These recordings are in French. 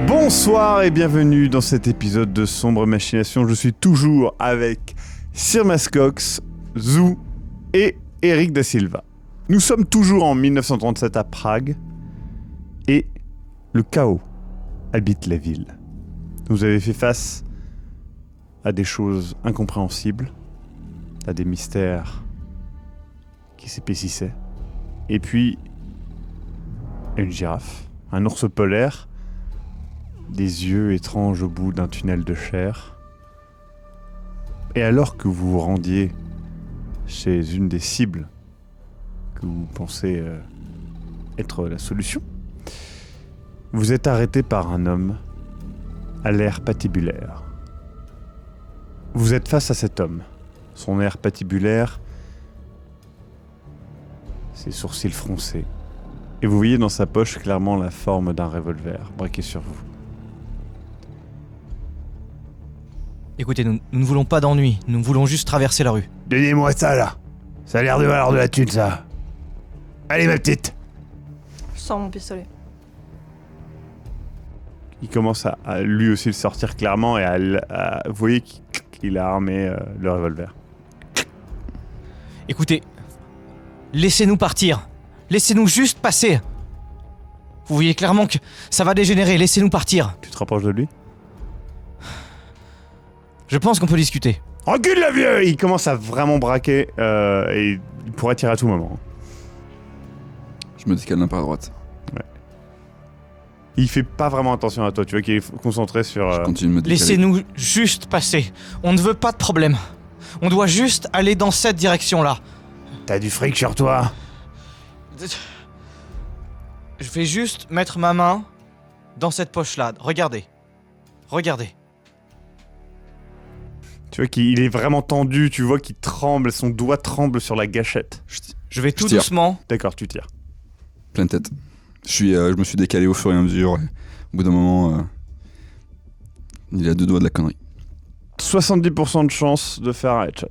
Bonsoir et bienvenue dans cet épisode de Sombre Machination. Je suis toujours avec Sir Mascox, Zou et Eric Da Silva. Nous sommes toujours en 1937 à Prague et le chaos habite la ville. Vous avez fait face à des choses incompréhensibles, à des mystères qui s'épaississaient, et puis une girafe, un ours polaire, des yeux étranges au bout d'un tunnel de chair. Et alors que vous vous rendiez chez une des cibles que vous pensez être la solution, vous êtes arrêté par un homme à l'air patibulaire. Vous êtes face à cet homme. Son air patibulaire, ses sourcils froncés. Et vous voyez dans sa poche clairement la forme d'un revolver braqué sur vous. Écoutez, nous ne voulons pas d'ennui, nous voulons juste traverser la rue. Donnez-moi ça là. Ça a l'air de valoir de la thune ça. Allez ma petite. Je sors mon pistolet. Il commence à lui aussi le sortir clairement et vous voyez qu'il a armé le revolver. Écoutez, laissez-nous partir. Laissez-nous juste passer. Vous voyez clairement que ça va dégénérer, laissez-nous partir. Tu te rapproches de lui ? Je pense qu'on peut discuter. Recule le vieux ! Il commence à vraiment braquer et il pourrait tirer à tout moment. Je me décale d'un pas à droite. Ouais. Il fait pas vraiment attention à toi, tu vois qu'il est concentré sur... Je continue de me décaler. Laissez-nous juste passer. On ne veut pas de problème. On doit juste aller dans cette direction-là. T'as du fric sur toi. Je vais juste mettre ma main dans cette poche-là. Regardez. Regardez. Tu vois qu'il est vraiment tendu, tu vois qu'il tremble, son doigt tremble sur la gâchette. Je vais tout tire. doucement. D'accord, tu tires. Pleine tête. Je me suis décalé au fur et à mesure. Et au bout d'un moment, il est à deux doigts de la connerie. 70% de chance de faire un headshot.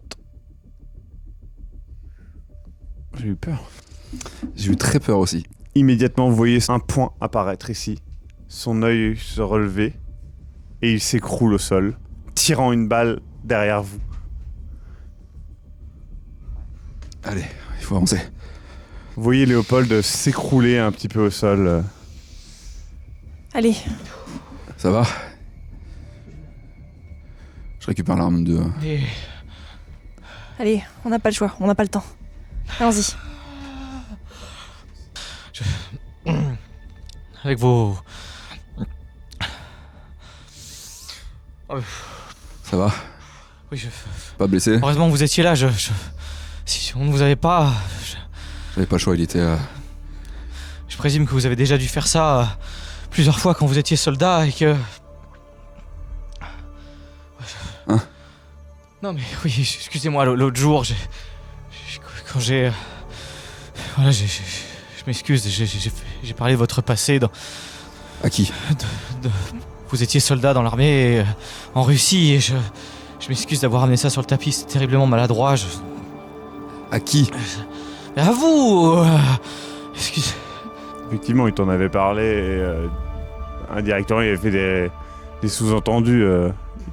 J'ai eu peur. J'ai eu très peur aussi. Immédiatement, vous voyez un point apparaître ici. Son œil se relever et il s'écroule au sol, tirant une balle derrière vous. Allez, il faut avancer. Vous voyez Léopold s'écrouler un petit peu au sol. Allez, Ça va ? Je récupère l'arme de... allez, on n'a pas le choix, on n'a pas le temps. Allons-y. Avec vos... Ça va ? Oui, Pas blessé ? heureusement que vous étiez là, si on ne vous avait pas... J'avais pas le choix, il était... Je présume que vous avez déjà dû faire ça plusieurs fois quand vous étiez soldat et que... Hein ? Non mais oui, excusez-moi, l'autre jour, quand j'ai... Voilà, je m'excuse, j'ai parlé de votre passé dans... À qui ? Vous étiez soldat dans l'armée en Russie et je m'excuse d'avoir amené ça sur le tapis, c'est terriblement maladroit, À qui ? Mais à vous Excusez... Effectivement, il t'en avait parlé et indirectement, il avait fait des sous-entendus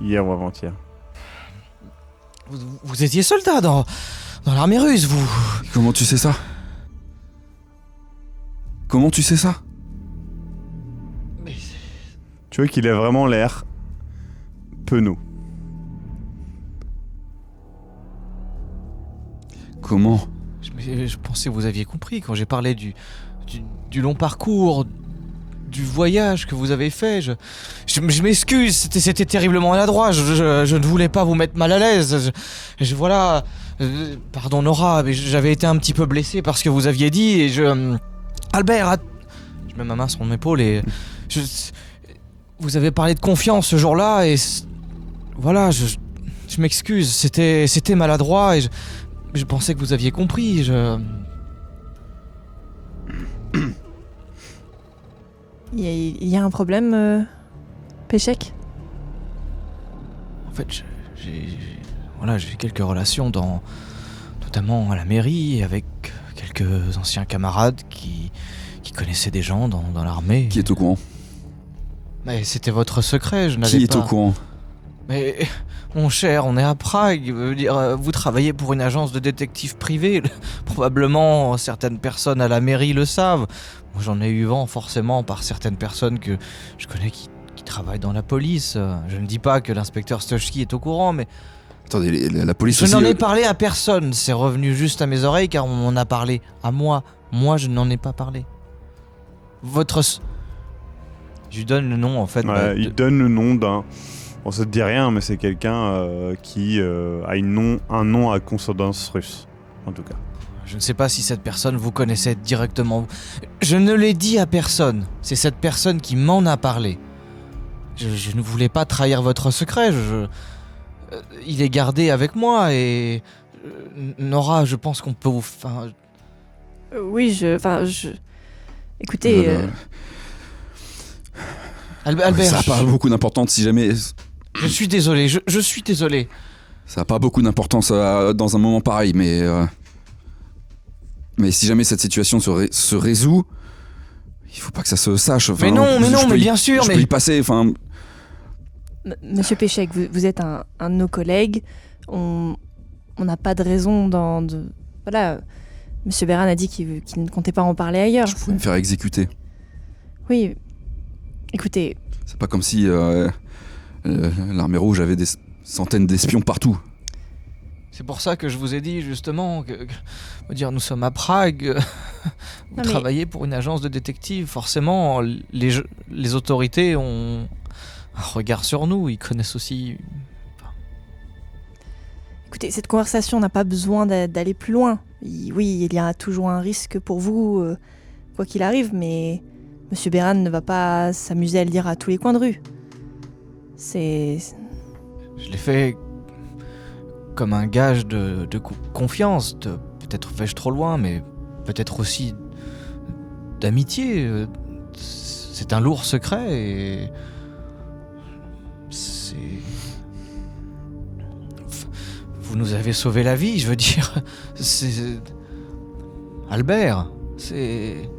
hier ou avant-hier. Vous étiez soldat dans l'armée russe, vous... Comment tu sais ça ? Comment tu sais ça ? Tu vois qu'il a vraiment l'air penaud. Comment ? Je pensais que vous aviez compris quand j'ai parlé du long parcours, du voyage que vous avez fait. Je m'excuse, c'était terriblement maladroit. Je ne voulais pas vous mettre mal à l'aise. Voilà. Pardon Nora, mais j'avais été un petit peu blessé par ce que vous aviez dit et Albert, je mets ma main sur mon épaule et... Vous avez parlé de confiance ce jour-là et... Voilà, je m'excuse, c'était maladroit et je pensais que vous aviez compris, Il y a un problème, Péchec? En fait, j'ai quelques relations notamment à la mairie, avec quelques anciens camarades qui connaissaient des gens dans l'armée. Qui est au courant? Mais c'était votre secret, je n'avais pas... Qui est au courant? Mais mon cher, on est à Prague. Vous travaillez pour une agence de détectives privés. Probablement certaines personnes à la mairie le savent. Moi, j'en ai eu vent forcément par certaines personnes que je connais qui travaillent dans la police. Je ne dis pas que l'inspecteur Stochki est au courant, mais Attendez, la police je aussi... n'en ai parlé à personne. C'est revenu juste à mes oreilles car on m'en a parlé à moi. Moi, je n'en ai pas parlé. Je lui donne le nom en fait. Ouais, il donne le nom d'un... Bon, ça te dit rien, mais c'est quelqu'un qui a un nom à consonance russe, en tout cas. Je ne sais pas si cette personne vous connaissait directement. Je ne l'ai dit à personne. C'est cette personne qui m'en a parlé. Je ne voulais pas trahir votre secret. Il est gardé avec moi et... Nora, je pense qu'on peut vous... Oui, Écoutez, Albert, Ça n'a pas beaucoup d'importance si jamais... je suis désolé, je suis désolé. Ça n'a pas beaucoup d'importance dans un moment pareil, mais si jamais cette situation se résout, il faut pas que ça se sache. Enfin, Mais non, bien sûr, je mais... peux y passer, enfin... Monsieur Péchec, vous êtes un de nos collègues. On n'a pas de raison Voilà, Monsieur Beran a dit qu'il ne comptait pas en parler ailleurs. Je pouvais me faire exécuter. Oui, écoutez, C'est pas comme si l'armée rouge avait des centaines d'espions partout. C'est pour ça que je vous ai dit justement nous sommes à Prague. Vous mais- travaillez pour une agence de détectives. Forcément, les autorités ont un regard sur nous. Ils connaissent aussi... écoutez, cette conversation n'a pas besoin d'aller plus loin. Oui, il y a toujours un risque pour vous, quoi qu'il arrive, mais Monsieur Beran ne va pas s'amuser à le dire à tous les coins de rue. Je l'ai fait comme un gage de confiance. Peut-être vais-je trop loin, mais peut-être aussi d'amitié. C'est un lourd secret et... Vous nous avez sauvé la vie, je veux dire. C'est... Albert, c'est...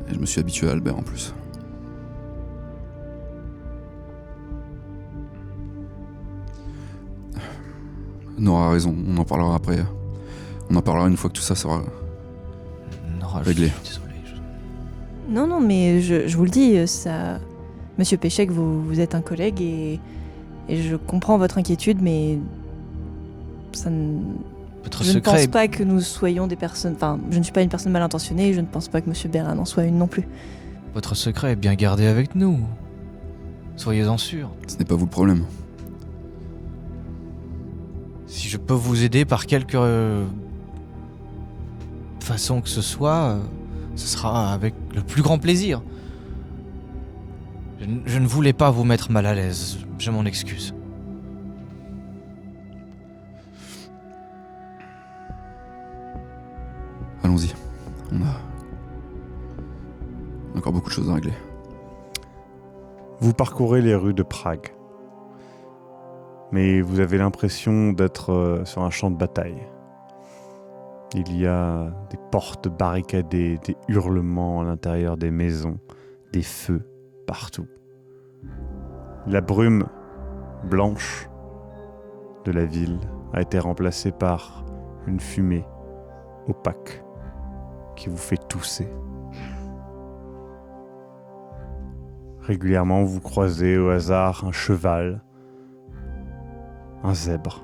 Et je me suis habitué à Albert en plus. Nora a raison, on en parlera après. On en parlera une fois que tout ça sera... Nora, Réglé. je suis désolé. Non, mais je vous le dis, ça... Monsieur Péchec, vous êtes un collègue et je comprends votre inquiétude, mais ça ne... Votre Je ne secret pense est... pas que nous soyons des personnes... Enfin, je ne suis pas une personne mal intentionnée, et je ne pense pas que Monsieur Beran en soit une non plus. Votre secret est bien gardé avec nous. Soyez-en sûrs. Ce n'est pas vous le problème. Si je peux vous aider par quelque façon que ce soit, ce sera avec le plus grand plaisir. Je ne voulais pas vous mettre mal à l'aise, je m'en excuse. Allons-y. On a encore beaucoup de choses à régler. Vous parcourez les rues de Prague. Mais vous avez l'impression d'être sur un champ de bataille. Il y a des portes barricadées, des hurlements à l'intérieur des maisons, des feux partout. La brume blanche de la ville a été remplacée par une fumée opaque qui vous fait tousser. Régulièrement, vous croisez au hasard un cheval, un zèbre,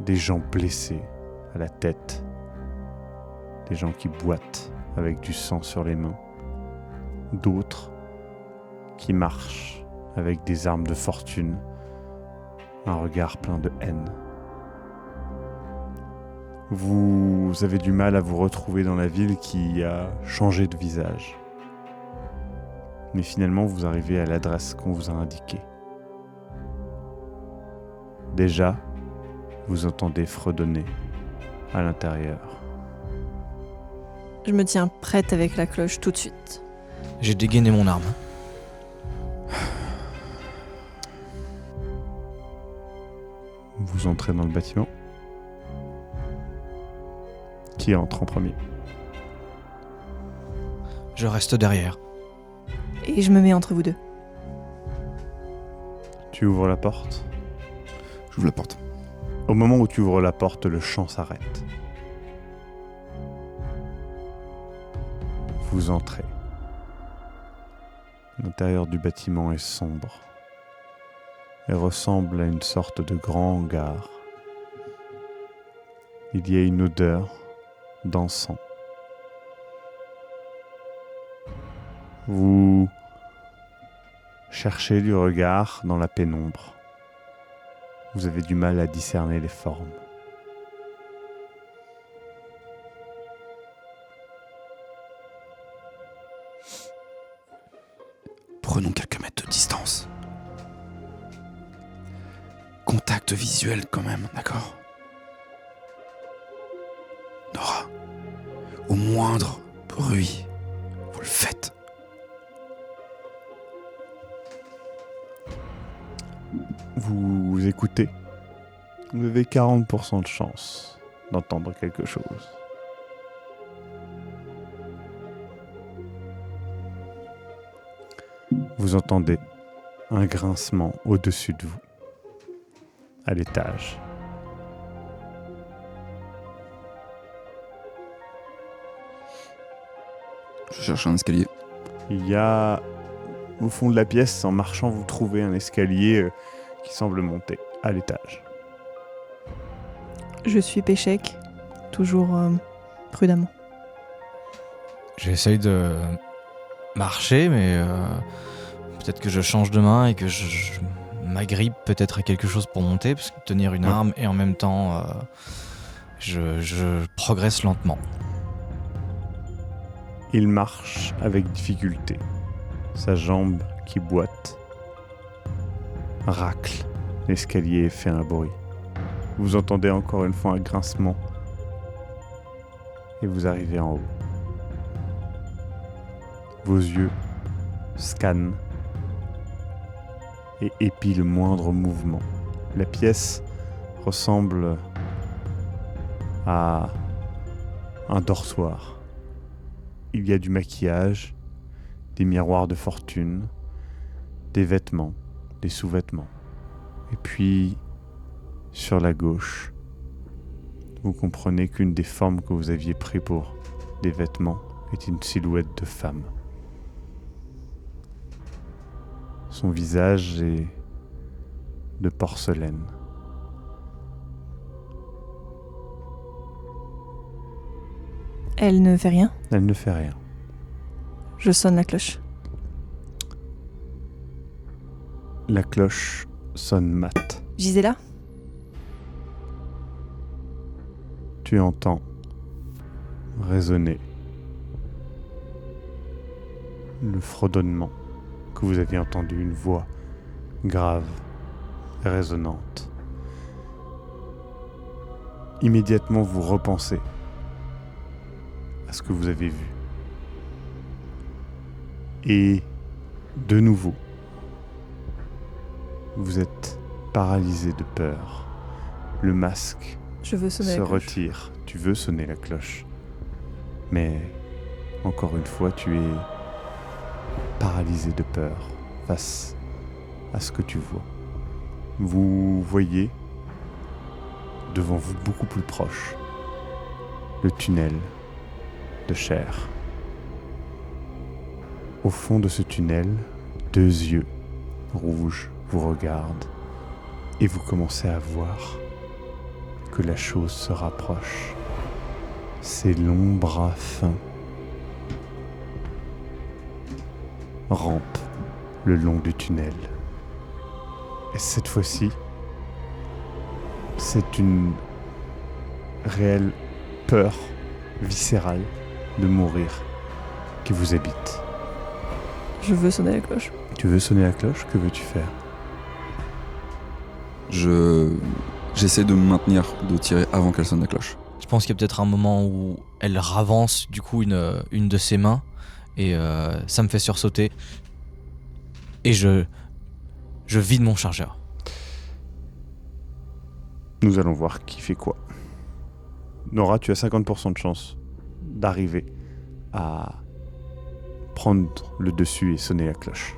des gens blessés à la tête, des gens qui boitent avec du sang sur les mains, d'autres qui marchent avec des armes de fortune, un regard plein de haine. Vous avez du mal à vous retrouver dans la ville qui a changé de visage. Mais finalement, vous arrivez à l'adresse qu'on vous a indiquée. Déjà, vous entendez fredonner à l'intérieur. Je me tiens prête avec la cloche tout de suite. J'ai dégainé mon arme. Vous entrez dans le bâtiment. Qui entre en premier? Je reste derrière. Et je me mets entre vous deux. Tu ouvres la porte. J'ouvre la porte. Au moment où tu ouvres la porte, le chant s'arrête. Vous entrez. L'intérieur du bâtiment est sombre et ressemble à une sorte de grand hangar. Il y a une odeur d'encens. Vous cherchez du regard dans la pénombre. Vous avez du mal à discerner les formes. Prenons quelques mètres de distance. Contact visuel quand même, d'accord? Nora, au moindre bruit, vous le faites. Vous écoutez. Vous avez 40% de chance d'entendre quelque chose. Vous entendez un grincement au-dessus de vous, à l'étage. Je cherche un escalier. Il y a, au fond de la pièce, en marchant, vous trouvez un escalier qui semble monter à l'étage. Je suis Péchec, toujours prudemment. J'essaye de marcher, mais peut-être que je change de main et que je m'agrippe peut-être à quelque chose pour monter, parce que tenir une arme et en même temps, je progresse lentement. Il marche avec difficulté. Sa jambe qui boite racle. L'escalier fait un bruit. Vous entendez encore une fois un grincement. Et vous arrivez en haut. Vos yeux scannent et épient le moindre mouvement. La pièce ressemble à un dortoir. Il y a du maquillage, des miroirs de fortune, des vêtements, des sous-vêtements. Et puis, sur la gauche, vous comprenez qu'une des formes que vous aviez pris pour des vêtements est une silhouette de femme. Son visage est de porcelaine. Elle ne fait rien. Elle ne fait rien. Je sonne la cloche. La cloche sonne mat. Gisela ? Tu entends résonner le fredonnement que vous aviez entendu, une voix grave et résonnante. Immédiatement, vous repensez à ce que vous avez vu. Et de nouveau, vous êtes paralysé de peur. Le masque Je veux sonner se la cloche. retire. Tu veux sonner la cloche. Mais, encore une fois, tu es paralysé de peur face à ce que tu vois. Vous voyez, devant vous beaucoup plus proche, le tunnel de chair. Au fond de ce tunnel, 2 yeux rouges vous regardent et vous commencez à voir que la chose se rapproche. Ces longs bras fins rampent le long du tunnel. Et cette fois-ci, c'est une réelle peur viscérale de mourir qui vous habite. Je veux sonner la cloche. Tu veux sonner la cloche? Que veux-tu faire? J'essaie de me maintenir, de tirer avant qu'elle sonne la cloche. pense qu'il y a peut-être un moment où elle ravance du coup une de ses mains et ça me fait sursauter. Et je vide mon chargeur. Nous allons voir qui fait quoi. Nora, tu as 50% de chance d'arriver à prendre le dessus et sonner la cloche.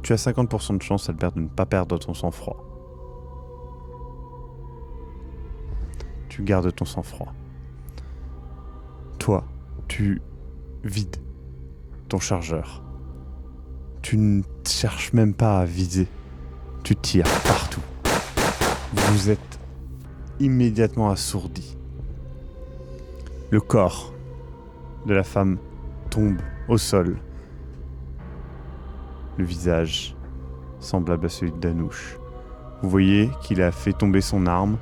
Tu as 50% de chance, Albert, de ne pas perdre ton sang-froid. Tu gardes ton sang-froid. Toi, tu vides ton chargeur. Tu ne cherches même pas à viser. Tu tires partout. Vous êtes immédiatement assourdi. Le corps de la femme tombe au sol. Le visage semblable à celui d'Anouche. Vous voyez qu'il a fait tomber son arme.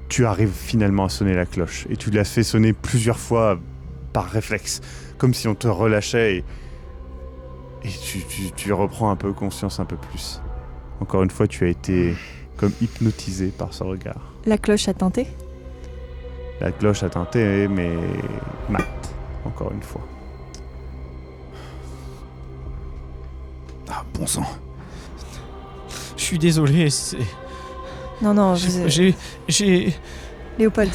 Tu arrives finalement à sonner la cloche. Et tu l'as fait sonner plusieurs fois par réflexe. Comme si on te relâchait et tu reprends un peu conscience un peu plus. Encore une fois, tu as été comme hypnotisé par ce regard. La cloche a tinté. La cloche a tinté, mais mat, encore une fois. Ah, bon sang. Je suis désolé, c'est... Non, J'ai... Léopold,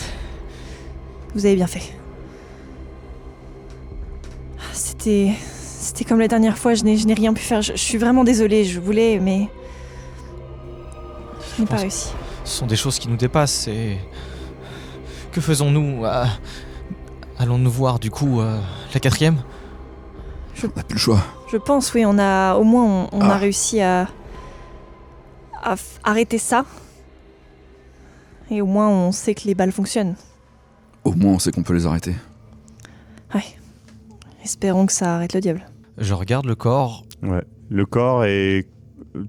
vous avez bien fait. C'était comme la dernière fois, je n'ai rien pu faire. Je suis vraiment désolée, je voulais, mais... Je n'ai pas réussi. Ce sont des choses qui nous dépassent et... Que faisons-nous Allons-nous voir du coup la 4e? On n'a plus le choix. Je pense, oui, on a réussi à arrêter ça. Et au moins, on sait que les balles fonctionnent. Au moins, on sait qu'on peut les arrêter. Ouais. Espérons que ça arrête le diable. Je regarde le corps. Ouais. Le corps est...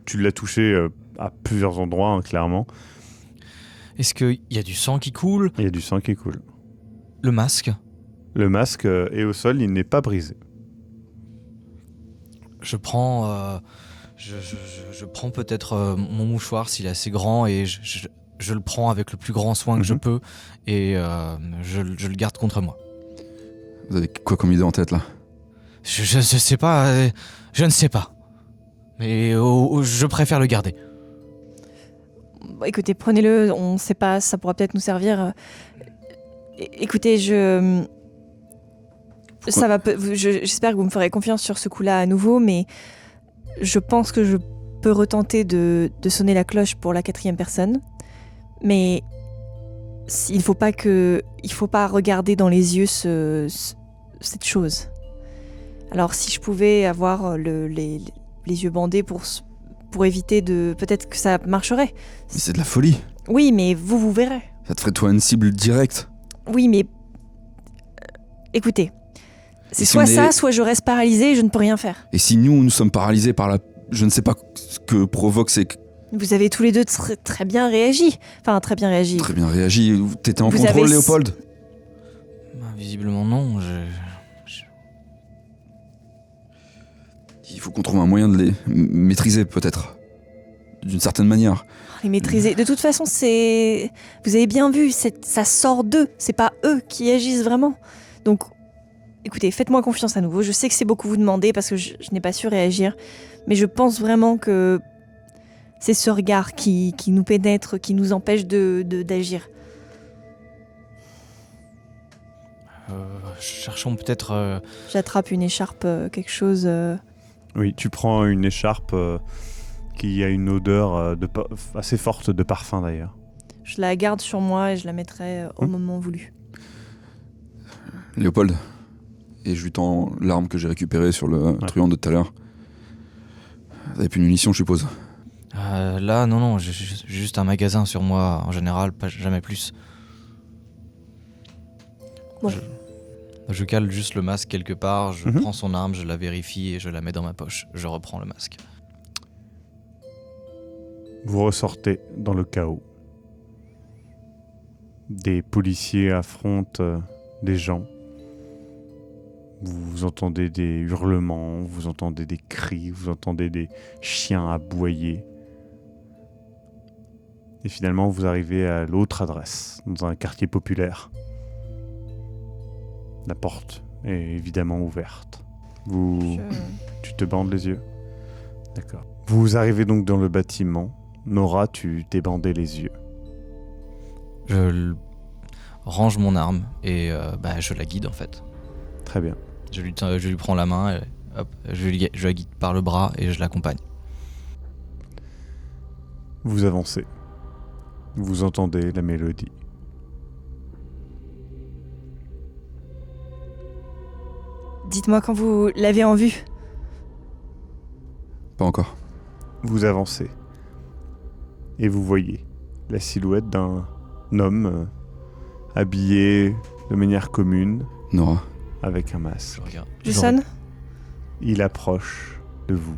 Tu l'as touché à plusieurs endroits, hein, clairement. Est-ce qu'il y a du sang qui coule? Il y a du sang qui coule. Le masque? Le masque est au sol, il n'est pas brisé. Je prends... je prends peut-être mon mouchoir s'il est assez grand et je le prends avec le plus grand soin que je peux et je le garde contre moi. Vous avez quoi comme idée en tête là? Je sais pas, je ne sais pas. Mais je préfère le garder. Bon, écoutez, prenez-le, on sait pas, ça pourra peut-être nous servir. Écoutez, j'espère que vous me ferez confiance sur ce coup-là à nouveau, mais je pense que je peux retenter de sonner la cloche pour la 4e personne. Mais il faut pas regarder dans les yeux cette chose. Alors si je pouvais avoir les yeux bandés pour éviter de... Peut-être que ça marcherait. Mais c'est de la folie. Oui, mais vous verrez. Ça te ferait toi une cible directe. Oui, mais... Écoutez, c'est Et si soit on ça, est- soit je reste paralysée et je ne peux rien faire. Et si nous sommes paralysés par la... Je ne sais pas ce que provoque ces... Vous avez tous les deux très bien réagi. Enfin, très bien réagi. Très bien réagi. T'étais en Vous contrôle, avez- Léopold? Visiblement non, Il faut qu'on trouve un moyen de les maîtriser, peut-être. D'une certaine manière. Les maîtriser. De toute façon, c'est... Vous avez bien vu, ça sort d'eux. C'est pas eux qui agissent vraiment. Donc, écoutez, faites-moi confiance à nouveau. Je sais que c'est beaucoup vous demander parce que je n'ai pas su réagir. Mais je pense vraiment que c'est ce regard qui nous pénètre, qui nous empêche d'agir. cherchons peut-être... J'attrape une écharpe, quelque chose... Oui, tu prends une écharpe qui a une odeur assez forte de parfum d'ailleurs. Je la garde sur moi et je la mettrai au moment voulu. Léopold. Et je lui tends l'arme que j'ai récupérée sur le truand de tout à l'heure. Vous avez plus de munitions, je suppose. Là, non, j'ai juste un magasin sur moi, en général, pas jamais plus. Bon. Je cale juste le masque quelque part, je Mhm. prends son arme, je la vérifie et je la mets dans ma poche. Je reprends le masque. Vous ressortez dans le chaos. Des policiers affrontent des gens. Vous entendez des hurlements, vous entendez des cris, vous entendez des chiens aboyer. Et finalement, vous arrivez à l'autre adresse, dans un quartier populaire. La porte est évidemment ouverte. Tu te bandes les yeux? D'accord. Vous arrivez donc dans le bâtiment. Nora, tu t'es bandé les yeux. Range mon arme et je la guide en fait. Très bien. Je lui prends la main, et, hop, je la guide par le bras et je l'accompagne. Vous avancez. Vous entendez la mélodie. Dites-moi quand vous l'avez en vue. Pas encore. Vous avancez. Et vous voyez la silhouette d'un homme habillé de manière commune, Nora. avec un masque. Je sonne. Il approche de vous.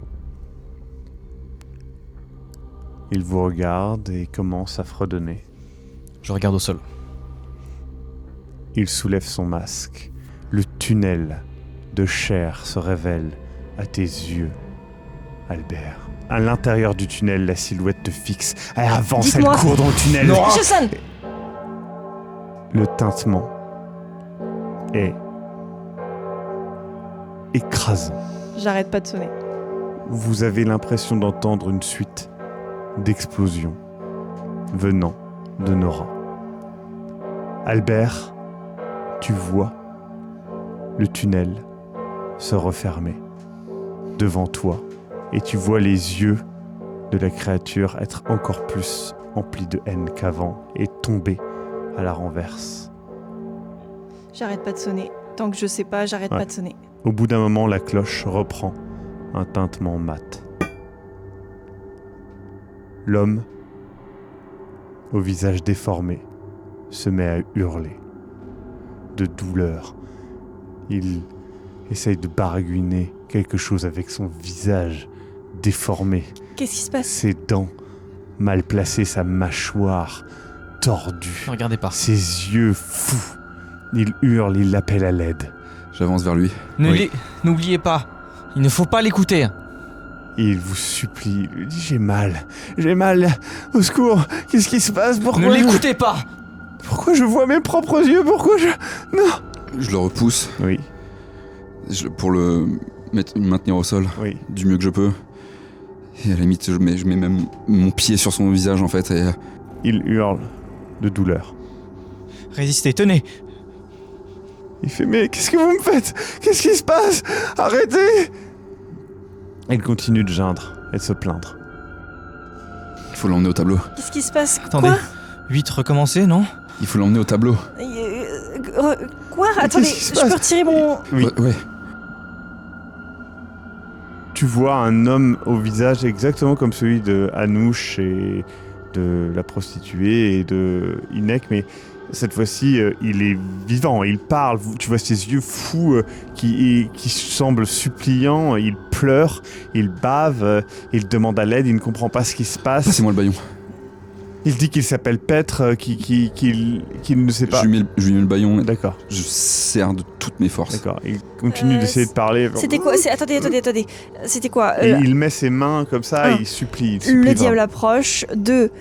Il vous regarde et commence à fredonner. Je regarde au sol. Il soulève son masque. Le tunnel de chair se révèle à tes yeux, Albert. À l'intérieur du tunnel, la silhouette te fixe. Elle avance, elle Dites-moi. court dans le tunnel. Je sonne. Le tintement est écrasant. J'arrête pas de sonner. Vous avez l'impression d'entendre une suite d'explosions venant de Nora. Albert, tu vois le tunnel se refermer devant toi et tu vois les yeux de la créature être encore plus emplis de haine qu'avant et tomber à la renverse. J'arrête pas de sonner. Tant que je sais pas, j'arrête Ouais. pas de sonner. Au bout d'un moment, la cloche reprend un tintement mat. L'homme, au visage déformé, se met à hurler de douleur. Il essaye de baragouiner quelque chose avec son visage déformé, Qu'est-ce qui se passe? ses dents mal placées, sa mâchoire tordue, Ne regardez pas. ses yeux fous. Il hurle, il l'appelle à l'aide. J'avance vers lui. N'oubliez pas, il ne faut pas l'écouter. Et il vous supplie, il lui dit j'ai mal, au secours, qu'est-ce qui se passe? Ne Pourquoi l'écoutez pas. pourquoi je vois mes propres yeux? Pourquoi je... Je le repousse Oui, pour le maintenir au sol oui. du mieux que je peux. Et à la limite, je mets même mon pied sur son visage en fait. Et Il hurle de douleur. Résistez, tenez. Il fait mais qu'est-ce que vous me faites? Qu'est-ce qui se passe? Arrêtez! Il continue de geindre et de se plaindre. il faut l'emmener au tableau. Qu'est-ce qui se passe? Attendez. 8 recommencer, non? Il faut l'emmener au tableau. Quoi? Attendez, qu'est-ce qui se je passe? peux retirer mon... Oui. Ouais. Tu vois un homme au visage exactement comme celui de Anouche et de la prostituée et de Inek, mais cette fois-ci, il est vivant, il parle, tu vois ses yeux fous qui semblent suppliants, il pleure, il bave, il demande à l'aide, il ne comprend pas ce qui se passe. Passez-moi le baillon. Il dit qu'il s'appelle Petre, qu'il ne sait pas. Je lui mets le baillon. D'accord, Je serre de toutes mes forces. d'accord. Il continue d'essayer de parler. C'était quoi? Attendez. C'était quoi? Et il met ses mains comme ça, un, il supplie. Il supplie Le vraiment. diable approche. 2.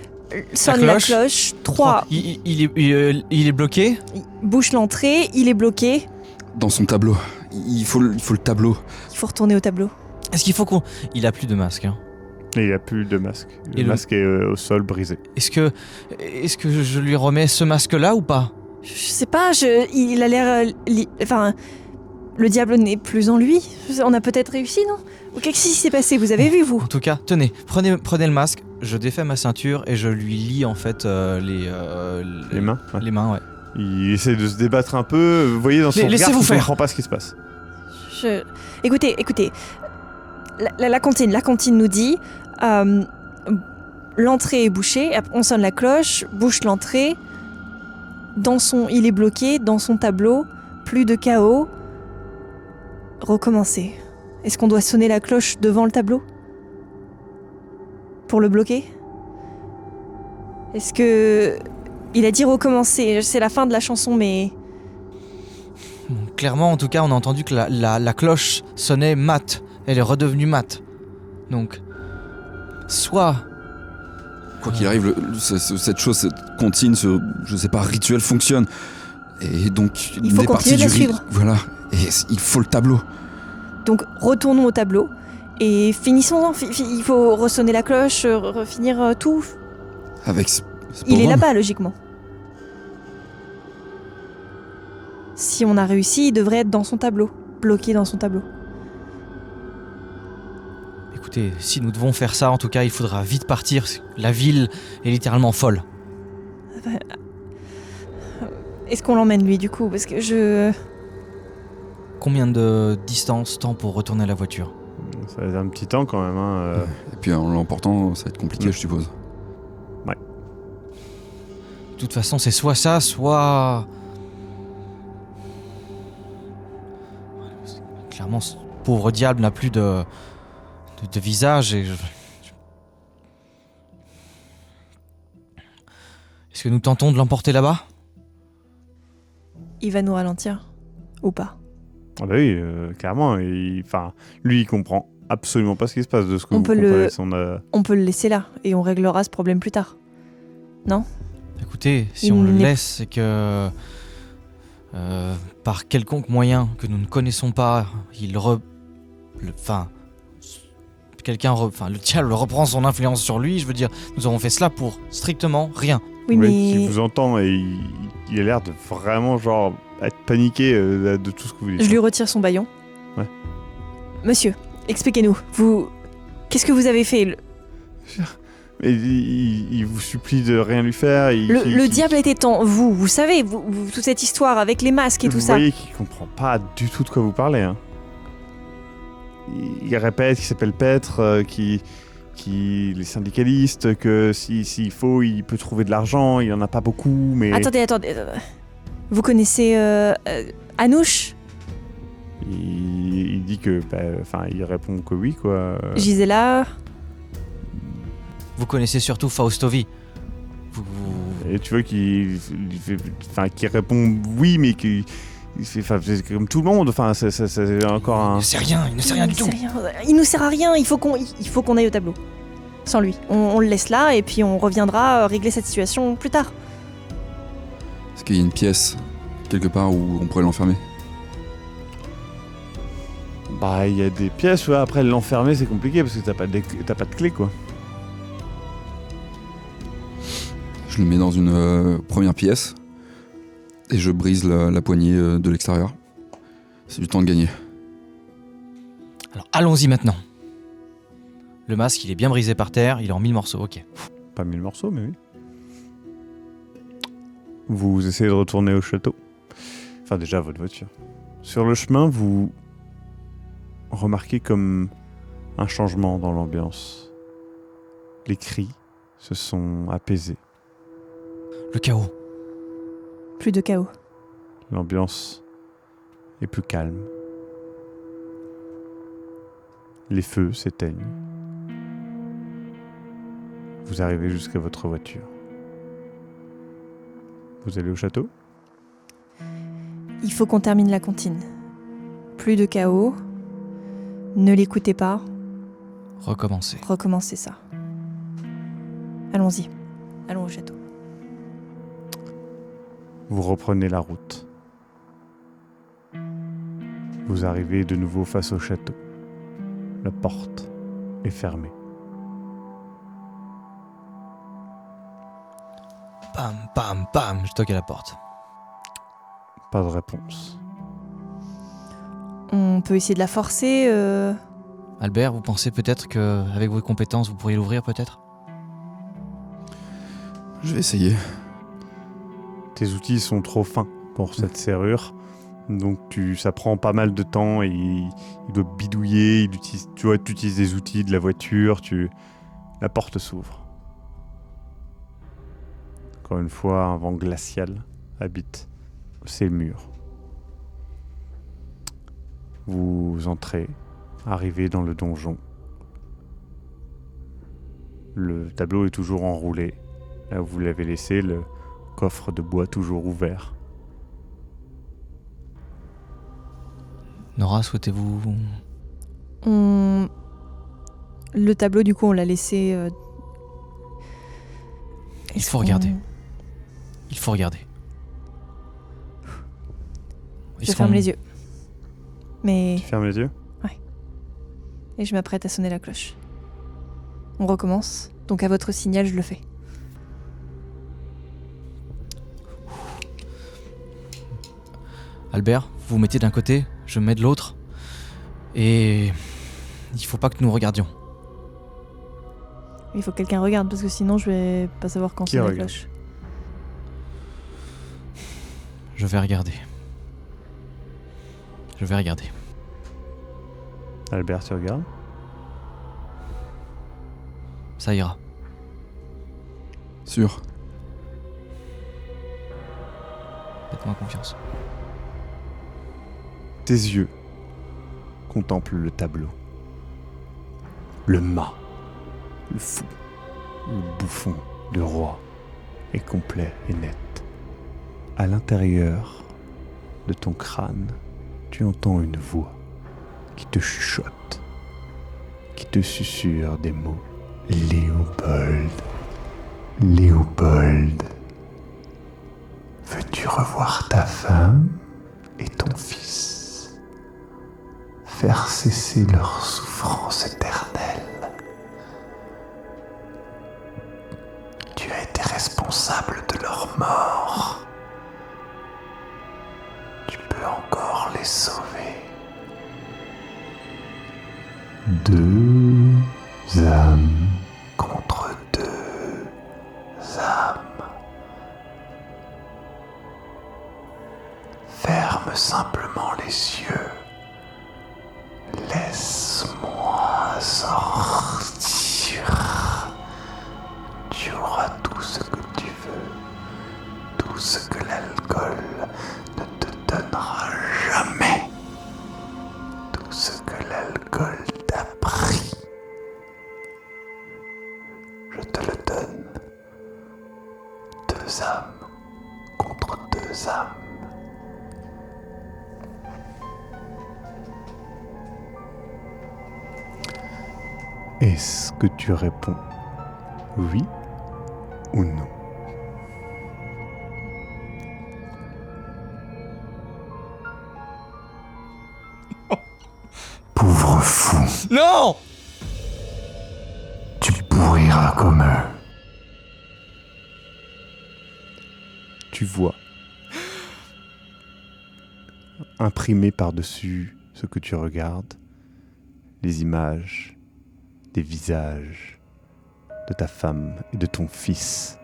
Sonne la cloche. 3. Il est bloqué. Bouche l'entrée. Il est bloqué. Dans son tableau. Il faut le tableau. Il faut retourner au tableau. Est-ce qu'il faut qu'on... Il a plus de masque, hein. Et il a plus de masque. Et Le masque est au sol brisé. Est-ce que je lui remets ce masque-là ou pas? Je sais pas, il a l'air... Enfin, le diable n'est plus en lui. On a peut-être réussi, non? Ou qu'est-ce qui s'est passé? Vous avez vu, vous? En tout cas, tenez, prenez le masque, je défais ma ceinture et je lui lie en fait Les mains. Ouais. Les mains, ouais. Il essaie de se débattre un peu. Vous voyez dans son regard Laissez-vous qu'il faire. comprend pas ce qui se passe. Écoutez. La cantine nous dit... l'entrée est bouchée, on sonne la cloche, bouche l'entrée. Il est bloqué dans son tableau, plus de chaos. Recommencer. Est-ce qu'on doit sonner la cloche devant le tableau? Pour le bloquer? Est-ce que... Il a dit recommencer, c'est la fin de la chanson, mais... Mon clairement, en tout cas, on a entendu que la cloche sonnait mat. Elle est redevenue mat. Donc, soit... Quoi qu'il arrive, cette chose, cette comptine, je sais pas, rituel fonctionne. Et donc, Il faut continuer de la suivre. Voilà. Et il faut le tableau. Donc retournons au tableau et finissons-en. Il faut ressonner la cloche, refinir tout. Avec ce Il pauvre est homme. là-bas, logiquement. Si on a réussi, il devrait être dans son tableau, bloqué dans son tableau. Écoutez, si nous devons faire ça, en tout cas, il faudra vite partir. La ville est littéralement folle. Est-ce qu'on l'emmène lui du coup? Parce que je... Combien de distance, temps pour retourner à la voiture? Ça va être un petit temps quand même. Hein. Et puis en l'emportant, ça va être compliqué, je suppose. De toute façon, c'est soit ça, soit... Clairement, ce pauvre diable n'a plus de visage et... Est-ce que nous tentons de l'emporter là-bas? Il va nous ralentir. Ou pas. Ah bah oui, clairement. Lui, il comprend absolument pas ce qui se passe de ce que On vous peut comprenez. On peut le laisser là et on réglera ce problème plus tard. Non? Écoutez, si Il on le n'est- laisse, c'est que... par quelconque moyen que nous ne connaissons pas, le diable reprend son influence sur lui. Je veux dire, nous avons fait cela pour strictement rien. Oui, Oui, mais... qui vous entend et il a l'air de vraiment genre être paniqué de tout ce que vous dites. Je lui retire son bâillon. Ouais. Monsieur, expliquez-nous. Qu'est-ce que vous avez fait? Et il vous supplie de rien lui faire. Le diable était en vous. Vous savez, toute cette histoire avec les masques et tout vous ça. voyez qu'il comprend pas du tout de quoi vous parlez. Hein. Il répète qu'il s'appelle Petre, les syndicalistes, que s'il faut, il peut trouver de l'argent. Il en a pas beaucoup, mais Attendez. Vous connaissez Anouche? il dit que, il répond que oui, quoi. Gisela? Vous connaissez surtout Faustovi. Et tu vois qu'il répond oui, mais qu'il c'est comme tout le monde. Enfin, c'est encore un. Il ne sait rien du tout. Il nous sert à rien. Il faut qu'on aille au tableau. Sans lui. On le laisse là et puis on reviendra régler cette situation plus tard. Est-ce qu'il y a une pièce, quelque part, où on pourrait l'enfermer? Bah, il y a des pièces. Ouais, après l'enfermer, c'est compliqué parce que t'as pas de clé, quoi. Je le mets dans une première pièce et je brise la poignée de l'extérieur. C'est du temps de gagner. Alors allons-y maintenant. Le masque, il est bien brisé par terre, il est en 1000 morceaux, ok. Pas 1000 morceaux, mais oui. Vous essayez de retourner au château. Enfin, déjà, votre voiture. Sur le chemin, vous remarquez comme un changement dans l'ambiance. Les cris se sont apaisés. Le chaos. Plus de chaos. L'ambiance est plus calme. Les feux s'éteignent. Vous arrivez jusqu'à votre voiture. Vous allez au château ? Il faut qu'on termine la comptine. Plus de chaos. Ne l'écoutez pas. Recommencer. Recommencez ça. Allons-y. Allons au château. Vous reprenez la route. Vous arrivez de nouveau face au château. La porte est fermée. Pam, pam, pam, je toque à la porte. Pas de réponse. On peut essayer de la forcer. Albert, vous pensez peut-être qu'avec vos compétences, vous pourriez l'ouvrir peut-être? Je vais essayer. Tes outils sont trop fins pour cette serrure. Donc ça prend pas mal de temps et il doit bidouiller. Tu utilises des outils de la voiture. La porte s'ouvre. Encore une fois, un vent glacial habite ces murs. Vous entrez, arrivez dans le donjon. Le tableau est toujours enroulé. Là où vous l'avez laissé, le coffre de bois toujours ouvert. Nora, souhaitez-vous... Le tableau, du coup, on l'a laissé... Il faut regarder. Il faut regarder. Je ferme les yeux. Mais... Tu fermes les yeux? Et je m'apprête à sonner la cloche. On recommence. Donc à votre signal, je le fais. Albert, vous vous mettez d'un côté, je me mets de l'autre. Et... il faut pas que nous regardions. Il faut que quelqu'un regarde, parce que sinon je vais pas savoir quand Qui sonne la regarde? cloche. Je vais regarder. Je vais regarder. Albert, tu regardes? Ça ira. Sûr. Faites-moi confiance. Tes yeux contemplent le tableau. Le mât, le fou, le bouffon, le roi est complet et net. À l'intérieur de ton crâne, tu entends une voix qui te chuchote, qui te susurre des mots. Léopold, Léopold, veux-tu revoir ta femme et ton fils, faire cesser leur souffrance éternelle? Tu as été responsable de leur mort. Tu peux encore les sauver. Deux âmes contre deux âmes. Ferme simplement les yeux. Laisse-moi sortir. Tu auras tout ce que tu veux. Tout ce que l'alcool ne te donnera jamais. Tout ce que l'alcool t'a pris. Je te le donne. Deux âmes contre deux âmes. Est-ce que tu réponds oui ou non? Pauvre fou, Non! tu pourriras comme eux. Tu vois, imprimé par-dessus ce que tu regardes, les images des visages de ta femme et de ton fils.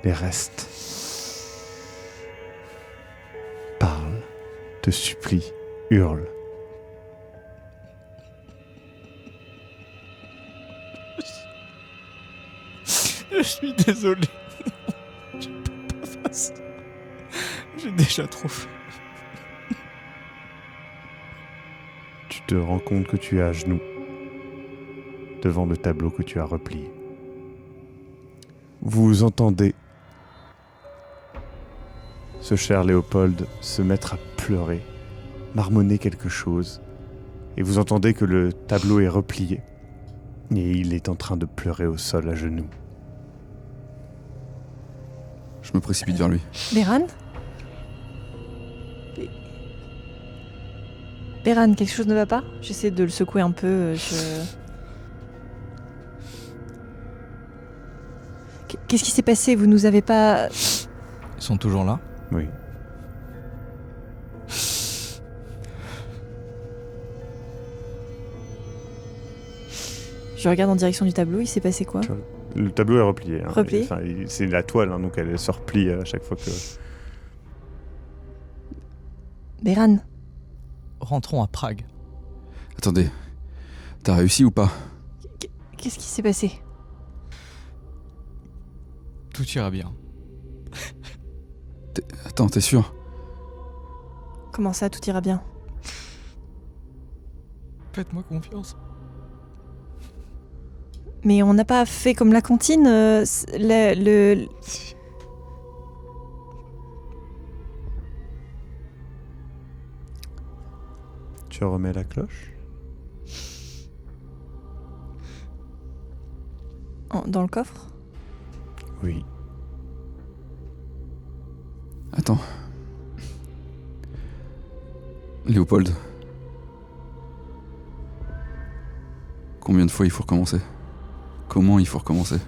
Les restes parlent, te supplient, hurlent. Je suis désolé. Je peux pas faire ça. J'ai déjà trop fait. Tu te rends compte que tu es à genoux devant le tableau que tu as replié. Vous entendez ce cher Léopold se mettre à pleurer, marmonner quelque chose, et vous entendez que le tableau est replié, et il est en train de pleurer au sol à genoux. Je me précipite vers lui. Béran? Béran, quelque chose ne va pas? J'essaie de le secouer un peu. Qu'est-ce qui s'est passé? Vous nous avez pas... Ils sont toujours là? Oui. Je regarde en direction du tableau, il s'est passé quoi? Le tableau est replié. Hein. Replié? Enfin, c'est la toile, hein, donc elle se replie à chaque fois que... Béran, Rentrons à Prague. Attendez, t'as réussi ou pas? qu'est-ce qui s'est passé? Tout ira bien. Attends, t'es sûr? Comment ça, tout ira bien? Faites-moi confiance. Mais on n'a pas fait comme la cantine, Tu remets la cloche? Dans le coffre? Oui. Attends. Léopold. Combien de fois il faut recommencer? Comment il faut recommencer?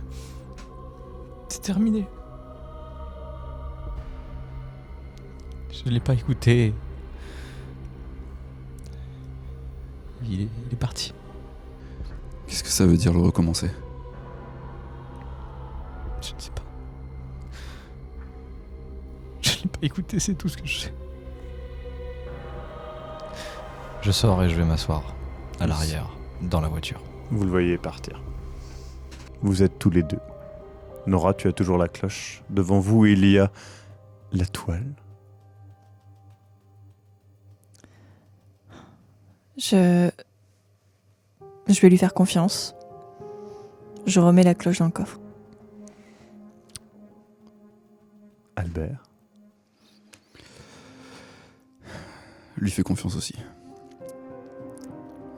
C'est terminé. Je l'ai pas écouté. Il est parti. Qu'est-ce que ça veut dire le recommencer? Je ne sais pas. Je l'ai pas écouté, c'est tout ce que je sais. Je sors et je vais m'asseoir à l'arrière, dans la voiture. Vous le voyez partir. Vous êtes tous les deux. Nora, tu as toujours la cloche. Devant vous, il y a la toile. Je vais lui faire confiance. Je remets la cloche dans le coffre. Albert. Lui fais confiance aussi.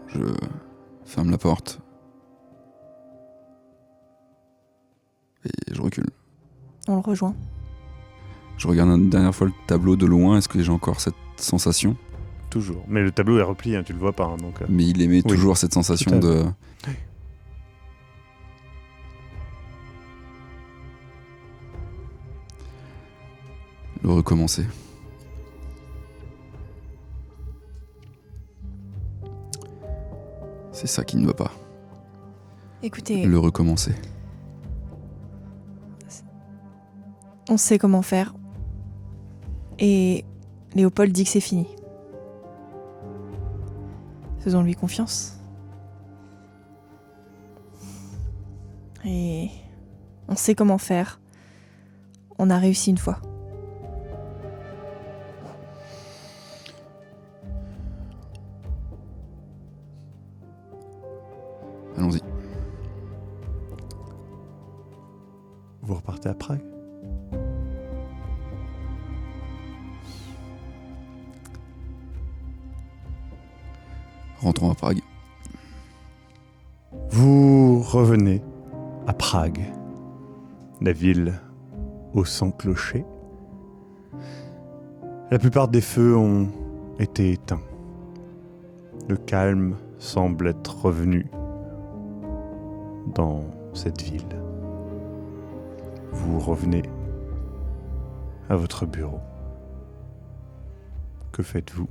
Je ferme la porte. Et je recule. On le rejoint. Je regarde une dernière fois le tableau de loin. Est-ce que j'ai encore cette sensation? Toujours. Mais le tableau est replié, hein, tu le vois pas. Hein, donc, Mais il aimait Oui. toujours cette Tout sensation à de... Le recommencer. C'est ça qui ne va pas. Écoutez, Le recommencer. on sait comment faire. Et Léopold dit que c'est fini. Faisons-lui confiance. Et on sait comment faire. On a réussi une fois. Allons-y. vous repartez à Prague. Rentrons à Prague. Vous revenez à Prague, la ville au sans clocher. La plupart des feux ont été éteints. Le calme semble être revenu dans cette ville. Vous revenez à votre bureau. Que faites-vous ?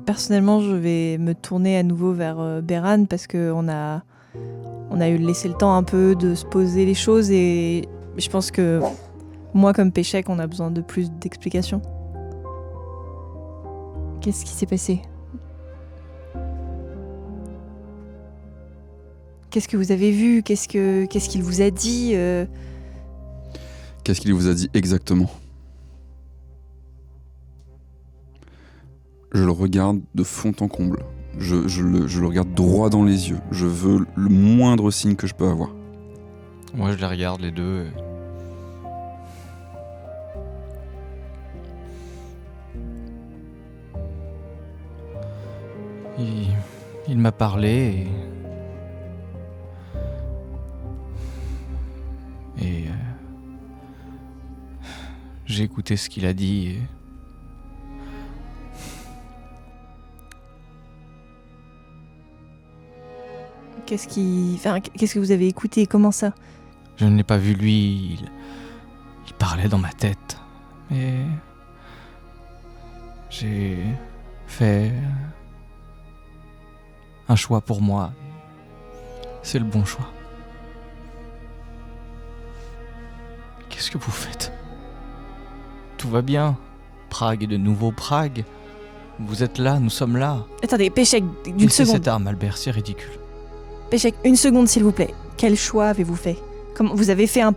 Personnellement, je vais me tourner à nouveau vers Beran parce qu'on a eu laissé le temps un peu de se poser les choses et je pense que moi, comme Péchec, on a besoin de plus d'explications. Qu'est-ce qui s'est passé ? Qu'est-ce que vous avez vu ? Qu'est-ce qu'il vous a dit ? Qu'est-ce qu'il vous a dit exactement ? Je le regarde de fond en comble. Je le regarde droit dans les yeux. Je veux le moindre signe que je peux avoir. Moi, je les regarde les deux. Il m'a parlé et j'ai écouté ce qu'il a dit. Qu'est-ce que vous avez écouté ? Comment ça ? Je ne l'ai pas vu lui, il parlait dans ma tête. Mais j'ai fait un choix pour moi. C'est le bon choix. Qu'est-ce que vous faites ? Tout va bien. Prague est de nouveau Prague. Vous êtes là, nous sommes là. Attendez, Péchec, d'une Laissez seconde. cette arme, Albert, c'est ridicule. Péchec, une seconde s'il vous plaît. Quel choix avez-vous fait ? Comment vous avez fait un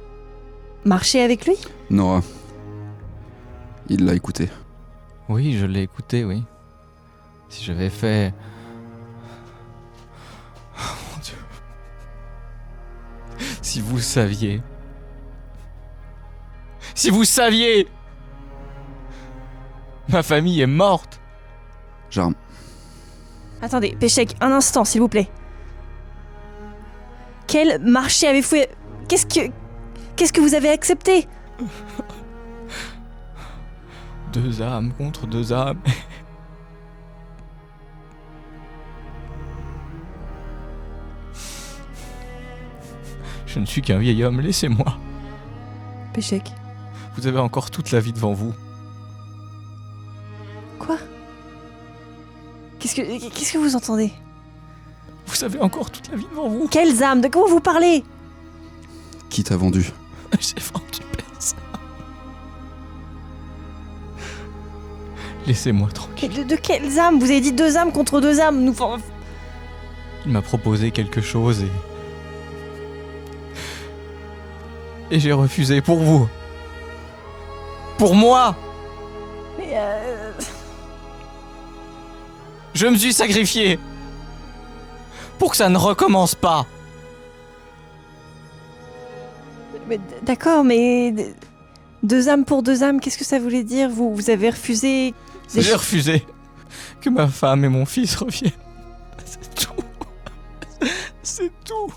marché avec lui ? Nora, il l'a écouté. Oui, je l'ai écouté, oui. Si j'avais fait... Oh mon Dieu. Si vous saviez... Si vous saviez! Ma famille est morte! J'arme. Attendez, Péchec, un instant, s'il vous plaît. Quel marché avez-vous... Qu'est-ce que vous avez accepté? 2 âmes contre 2 âmes. Je ne suis qu'un vieil homme, laissez-moi. Péchec. Vous avez encore toute la vie devant vous. Quoi? Qu'est-ce que vous entendez? Vous avez encore toute la vie devant vous. Quelles âmes? De quoi vous parlez? Qui t'a vendu? J'ai vendu personne. Laissez-moi tranquille. De quelles âmes? Vous avez dit 2 âmes contre 2 âmes. Il m'a proposé quelque chose et j'ai refusé pour vous. Pour moi. Mais Je me suis sacrifié pour que ça ne recommence pas. D'accord, mais 2 âmes pour 2 âmes, qu'est-ce que ça voulait dire? Vous avez refusé... J'ai refusé que ma femme et mon fils reviennent. C'est tout. C'est tout.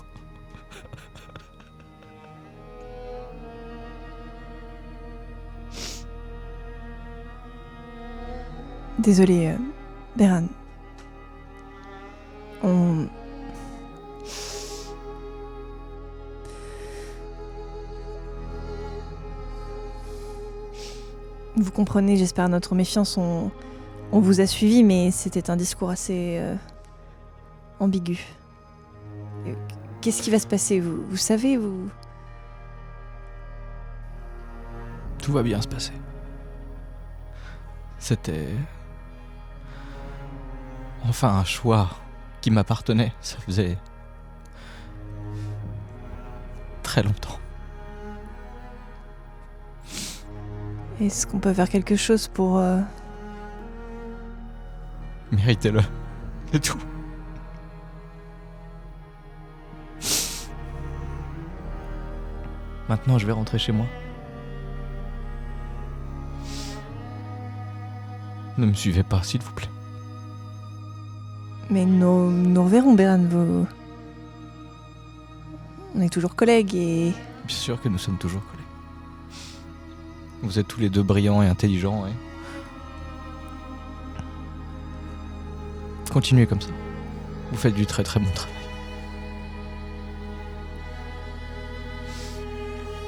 Désolé, Beran. Vous comprenez, j'espère, notre méfiance, on vous a suivi, mais c'était un discours assez ambigu. Qu'est-ce qui va se passer? Vous savez, vous... Tout va bien se passer. C'était... enfin un choix qui m'appartenait. Ça faisait... très longtemps. Est-ce qu'on peut faire quelque chose pour... Méritez-le. C'est tout. Maintenant, je vais rentrer chez moi. Ne me suivez pas, s'il vous plaît. Mais nous reverrons, Beran, vous... On est toujours collègues et... Bien sûr que nous sommes toujours collègues. Vous êtes tous les deux brillants et intelligents, et... Continuez comme ça. Vous faites du très très bon travail.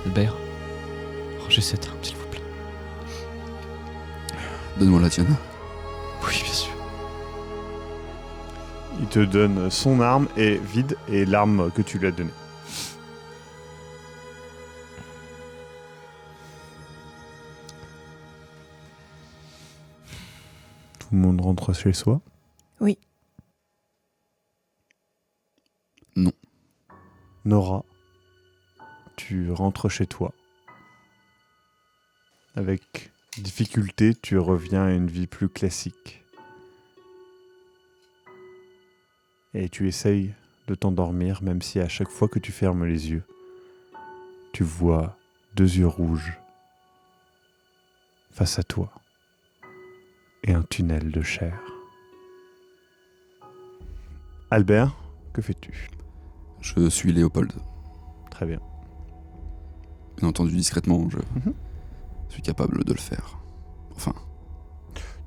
Albert, rangez cette arme, s'il vous plaît. Donne-moi la tienne. Oui, bien sûr. Il te donne son arme et vide et l'arme que tu lui as donnée. Tout le monde rentre chez soi? Oui. Non. Nora, tu rentres chez toi. Avec difficulté, tu reviens à une vie plus classique. Et tu essayes de t'endormir, même si à chaque fois que tu fermes les yeux, tu vois 2 yeux rouges face à toi et un tunnel de chair. Albert, que fais-tu? Je suis Léopold. Très bien. Bien entendu, discrètement, je suis capable de le faire. Enfin,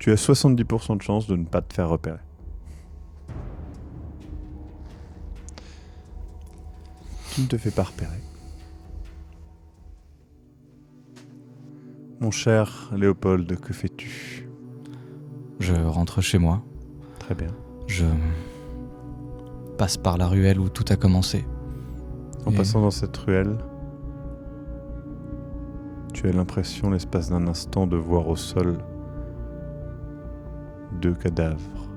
Tu as 70% de chance de ne pas te faire repérer. Tu ne te fais pas repérer. Mon cher Léopold, que fais-tu? Je rentre chez moi. Très bien. Je passe par la ruelle où tout a commencé. En Et- passant dans cette ruelle, tu as l'impression, l'espace d'un instant, de voir au sol 2 cadavres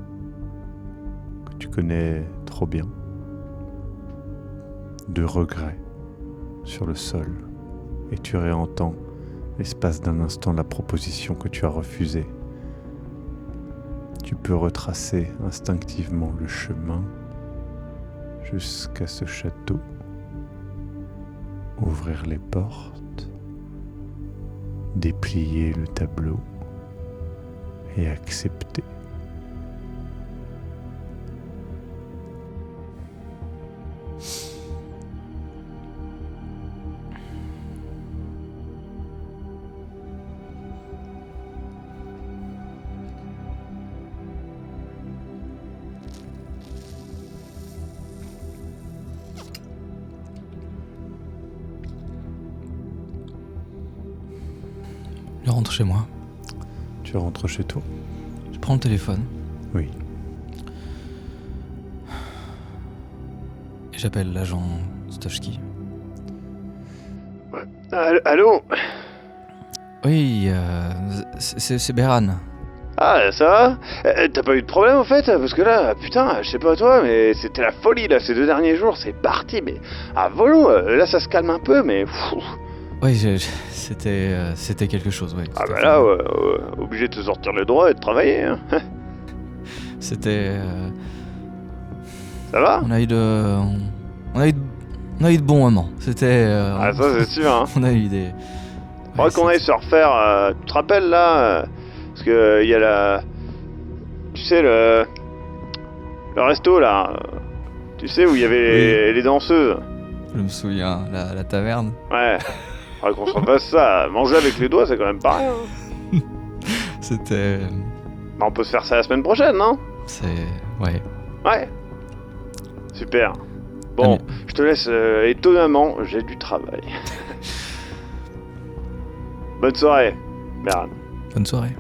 que tu connais trop bien. 2 regrets sur le sol. Et tu réentends, l'espace d'un instant, la proposition que tu as refusée. Tu peux retracer instinctivement le chemin jusqu'à ce château, ouvrir les portes déplier le tableau et accepter. Je rentre chez moi. Tu rentres chez toi. Je prends le téléphone. Oui. Et j'appelle l'agent Stochki. Allô? Oui, c'est Behran. Ah, ça va? T'as pas eu de problème en fait? Parce que là, putain, je sais pas toi, mais c'était la folie là, ces 2 derniers jours, c'est parti, mais à volo, là ça se calme un peu, mais... Oui, c'était quelque chose, oui. Ah bah là, obligé de te sortir le droit et de travailler, hein. C'était... Ça va? On a eu de bons moments. C'était... Ah ça c'est sûr, hein. On a eu des... Faudrait qu'on aille se refaire, tu te rappelles là? Parce que il y a la... Tu sais, le resto là, tu sais où il y avait les danseuses. Je me souviens, la taverne. Ouais, faudrait qu'on se refasse ça. Manger avec les doigts, c'est quand même pas rien. C'était... Bah, on peut se faire ça la semaine prochaine, non? C'est... Ouais. Ouais. Super. Bon, je te laisse, étonnamment, j'ai du travail. Bonne soirée, Behran. Bonne soirée.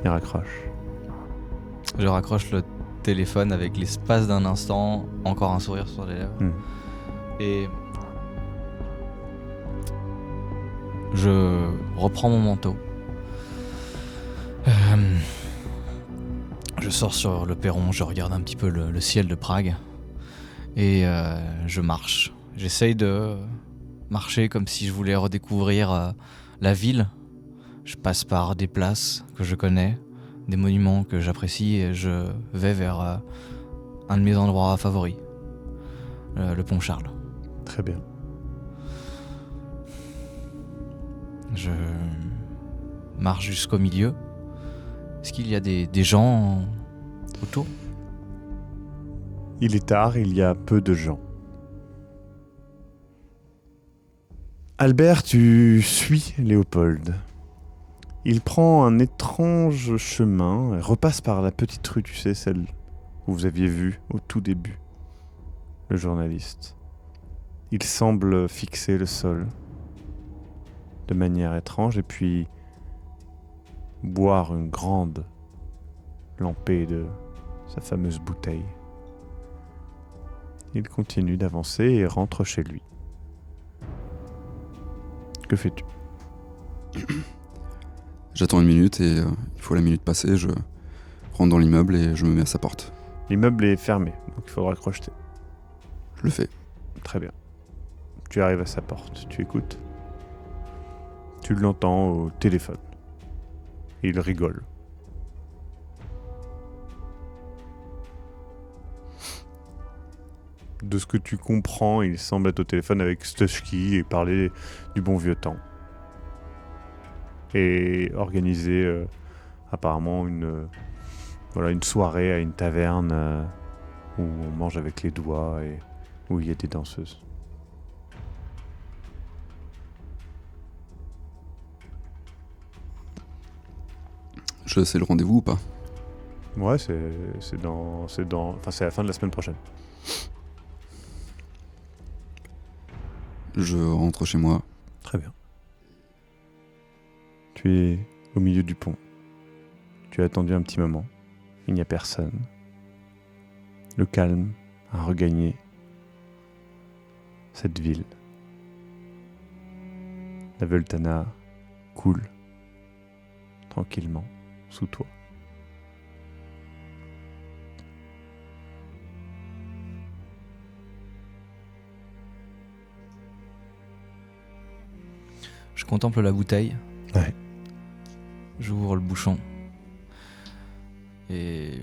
Il raccroche. Je raccroche le téléphone avec l'espace d'un instant, encore un sourire sur les lèvres. Et... je reprends mon manteau. Je sors sur le perron, je regarde un petit peu le ciel de Prague. Et je marche. J'essaye de marcher comme si je voulais redécouvrir la ville. Je passe par des places que je connais, des monuments que j'apprécie et je vais vers un de mes endroits favoris, le pont Charles. Très bien. Je marche jusqu'au milieu. Est-ce qu'il y a des gens autour ? Il est tard, il y a peu de gens. Albert, tu suis Léopold. Il prend un étrange chemin, et repasse par la petite rue, tu sais, celle où vous aviez vu au tout début le journaliste. Il semble fixer le sol de manière étrange et puis boire une grande lampée de sa fameuse bouteille. Il continue d'avancer et rentre chez lui. Que fais-tu ? J'attends 1 minute et une fois la minute passée, je rentre dans l'immeuble et je me mets à sa porte. L'immeuble est fermé, donc il faudra crocheter. Je le fais. Très bien. Tu arrives à sa porte, tu écoutes. Tu l'entends au téléphone. Il rigole. De ce que tu comprends, il semble être au téléphone avec Stochki et parler du bon vieux temps. Et organiser apparemment une soirée à une taverne où on mange avec les doigts et où il y a des danseuses. Je sais le rendez-vous ou pas? Ouais, c'est à la fin de la semaine prochaine. Je rentre chez moi. Très bien. Tu es au milieu du pont. Tu as attendu un petit moment. Il n'y a personne. Le calme a regagné cette ville. La Voltana coule tranquillement sous toi. Je contemple la bouteille. Ouais. J'ouvre le bouchon. Et...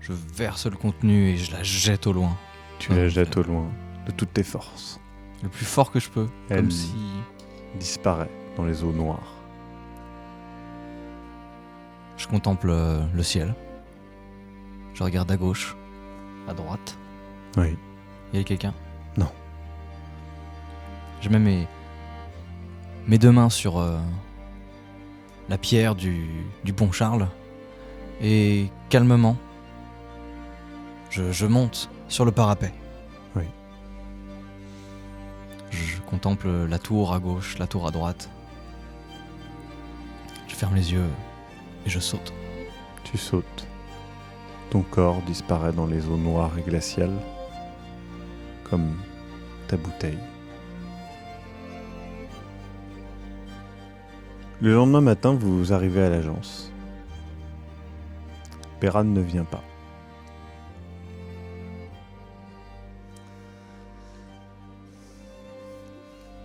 je verse le contenu et je la jette au loin. Tu la jettes au loin de toutes tes forces. Le plus fort que je peux. Elle Comme si... disparaît dans les eaux noires. Je contemple le ciel. Je regarde à gauche, à droite. Oui. Il y a quelqu'un? Non. Je mets mes deux mains sur la pierre du pont Charles et calmement, je monte sur le parapet. Oui. Je contemple la tour à gauche, la tour à droite. Je ferme les yeux et je saute. Tu sautes. Ton corps disparaît dans les eaux noires et glaciales, comme ta bouteille. Le lendemain matin, vous arrivez à l'agence. Beran ne vient pas.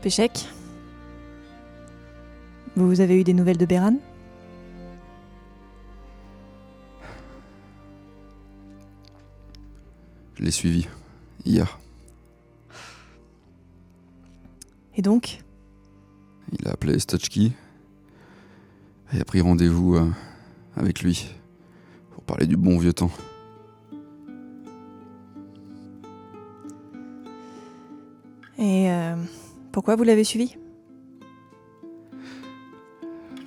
Péchec, vous avez eu des nouvelles de Beran? Je l'ai suivi hier. Et donc? Il a appelé Stotchky et a pris rendez-vous avec lui pour parler du bon vieux temps. Et pourquoi vous l'avez suivi?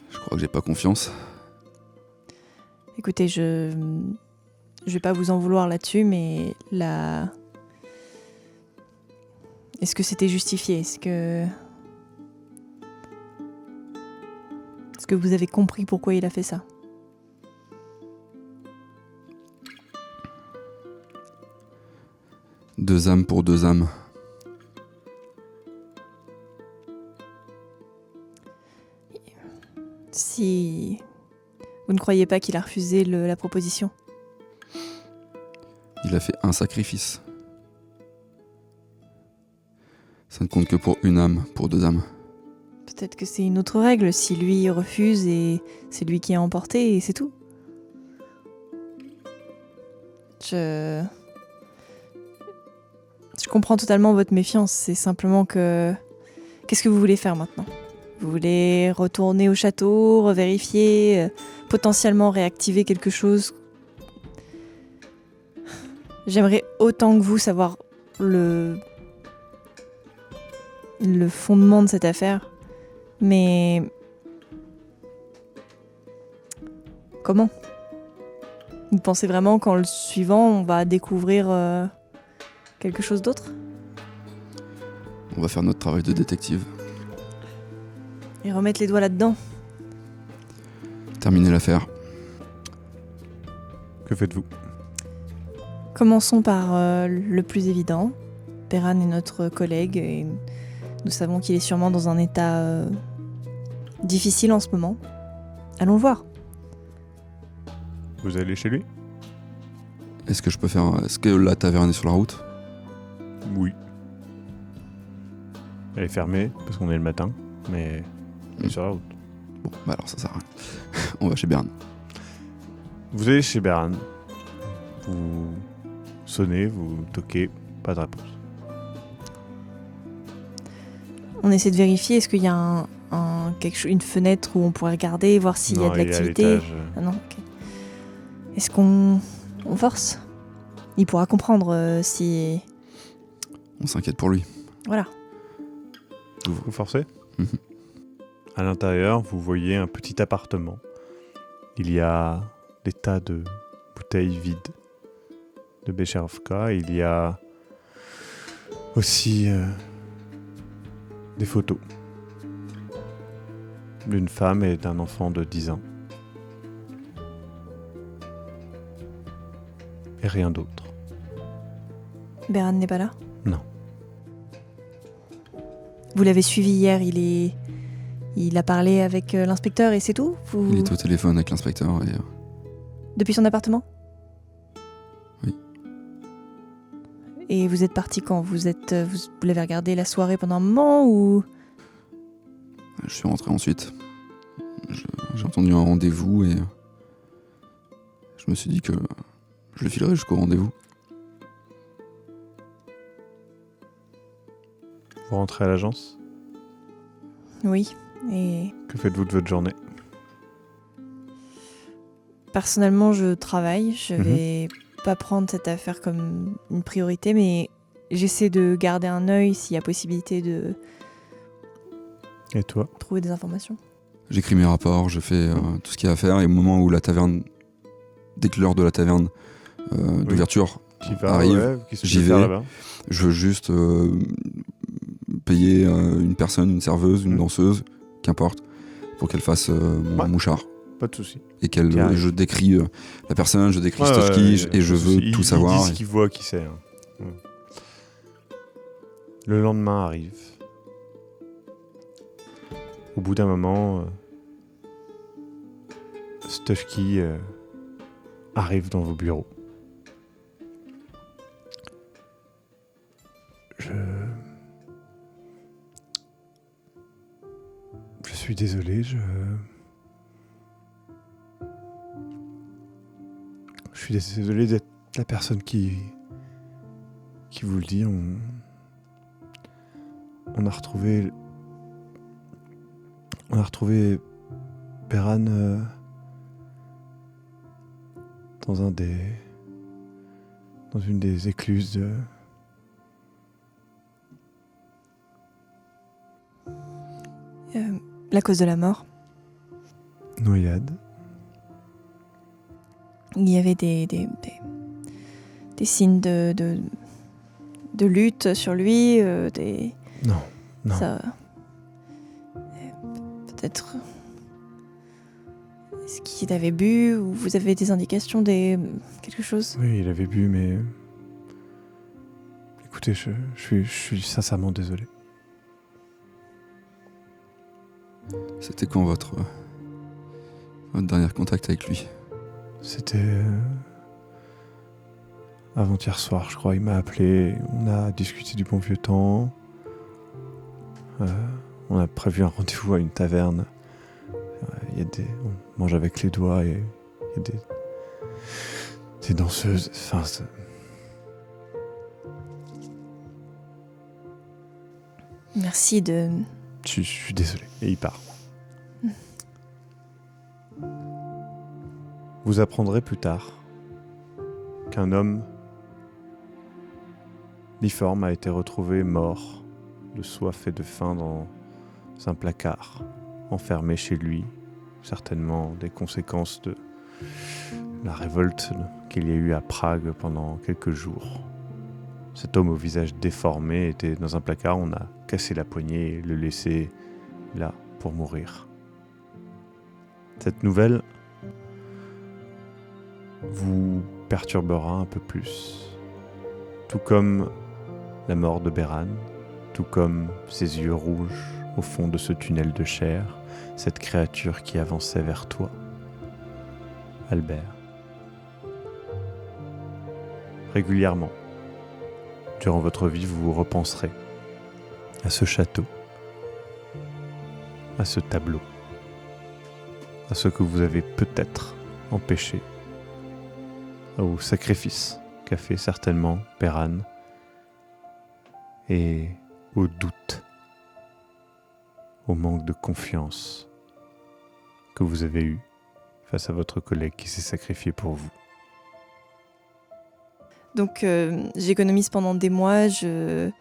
Je crois que j'ai pas confiance. Écoutez, je vais pas vous en vouloir là-dessus, mais là... Est-ce que c'était justifié? Est-ce que vous avez compris pourquoi il a fait ça? Deux âmes pour deux âmes. Si vous ne croyez pas qu'il a refusé la proposition? Il a fait un sacrifice. Ça ne compte que pour une âme, pour deux âmes. Peut-être que c'est une autre règle. Si lui refuse et c'est lui qui est emporté et c'est tout. Je comprends totalement votre méfiance. C'est simplement que... Qu'est-ce que vous voulez faire maintenant? Vous voulez retourner au château, revérifier, potentiellement réactiver quelque chose? J'aimerais autant que vous savoir le fondement de cette affaire. Mais... Comment? Vous pensez vraiment qu'en le suivant, on va découvrir quelque chose d'autre? On va faire notre travail de détective. Et remettre les doigts là-dedans? Terminer l'affaire. Que faites-vous? Commençons par le plus évident. Beran est notre collègue et nous savons qu'il est sûrement dans un état difficile en ce moment. Allons le voir. Vous allez chez lui? Est-ce que je peux faire... Est-ce que la taverne est sur la route? Oui. Elle est fermée parce qu'on est le matin, mais elle est sur la route. Bon, bah alors ça sert à rien. On va chez Beran. Vous allez chez Beran. Vous sonnez, vous toquez, pas de réponse. On essaie de vérifier, est-ce qu'il y a une fenêtre où on pourrait regarder, voir s'il y a Non, de il est à l'activité? l'étage. Ah non, ok. Est-ce qu'on force? Il pourra comprendre si... On s'inquiète pour lui. Voilà. Vous forcez? Mhm. À l'intérieur, vous voyez un petit appartement. Il y a des tas de bouteilles vides de Becherovka. Il y a aussi des photos d'une femme et d'un enfant de 10 ans. Et rien d'autre. Beran n'est pas là? Non. Vous l'avez suivi hier, il a parlé avec l'inspecteur et c'est tout? Il est au téléphone avec l'inspecteur et... Depuis son appartement? Oui. Et vous êtes parti quand? Vous l'avez regardé la soirée pendant un moment ou... Je suis rentré ensuite. J'ai entendu un rendez-vous et... Je me suis dit que je le filerais jusqu'au rendez-vous. Vous Vous rentrez à l'agence? Oui, et Que faites-vous de votre journée? personnellement, je travaille. Je Mhm. vais pas prendre cette affaire comme une priorité, mais j'essaie de garder un œil s'il y a possibilité de Et toi? trouver des informations. J'écris mes rapports, je fais tout ce qu'il y a à faire, et au moment où la taverne, dès que l'heure de la taverne d'ouverture Tu vas, arrive, ouais, qu'est-ce que tu j'y veux faire vais. là-bas? Je veux juste payer une personne, une serveuse, une danseuse, qu'importe, pour qu'elle fasse mon Ouais. mouchard. Pas de soucis. Et Qui arrive. je décris la personne, je décris Ouais, Stochki, ouais, et je pas de veux soucis. tout Ils savoir. disent qu'ils voient qui c'est. Hein. Ouais. Le lendemain arrive. Au bout d'un moment, Stochki arrive dans vos bureaux. Je suis désolé, je suis désolé d'être la personne qui vous le dit. On a retrouvé Beran dans une des écluses de La cause de la mort. noyade. Il y avait des signes de lutte sur lui, Non. ça, peut-être. Est-ce qu'il avait bu ou vous avez des indications quelque chose? Oui, il avait bu, mais écoutez, je suis sincèrement désolé. C'était quand votre dernier contact avec lui? C'était avant-hier soir, je crois. Il m'a appelé, on a discuté du bon vieux temps. On a prévu un rendez-vous à une taverne. On mange avec les doigts et il y a des danseuses. Enfin, Merci de... je suis désolé. Et il part. Vous apprendrez plus tard qu'un homme difforme a été retrouvé mort de soif et de faim dans un placard, enfermé chez lui, certainement des conséquences de la révolte qu'il y a eu à Prague pendant quelques jours. Cet homme au visage déformé était dans un placard, on a cassé la poignée et le laissé là pour mourir. Cette nouvelle vous perturbera un peu plus, tout comme la mort de Beran, tout comme ses yeux rouges au fond de ce tunnel de chair, cette créature qui avançait vers toi, Albert. Régulièrement, durant votre vie, vous vous repenserez à ce château, à ce tableau, à ce que vous avez peut-être empêché, au sacrifice qu'a fait certainement Beran, et au doute, au manque de confiance que vous avez eu face à votre collègue qui s'est sacrifié pour vous. Donc j'économise pendant des mois, je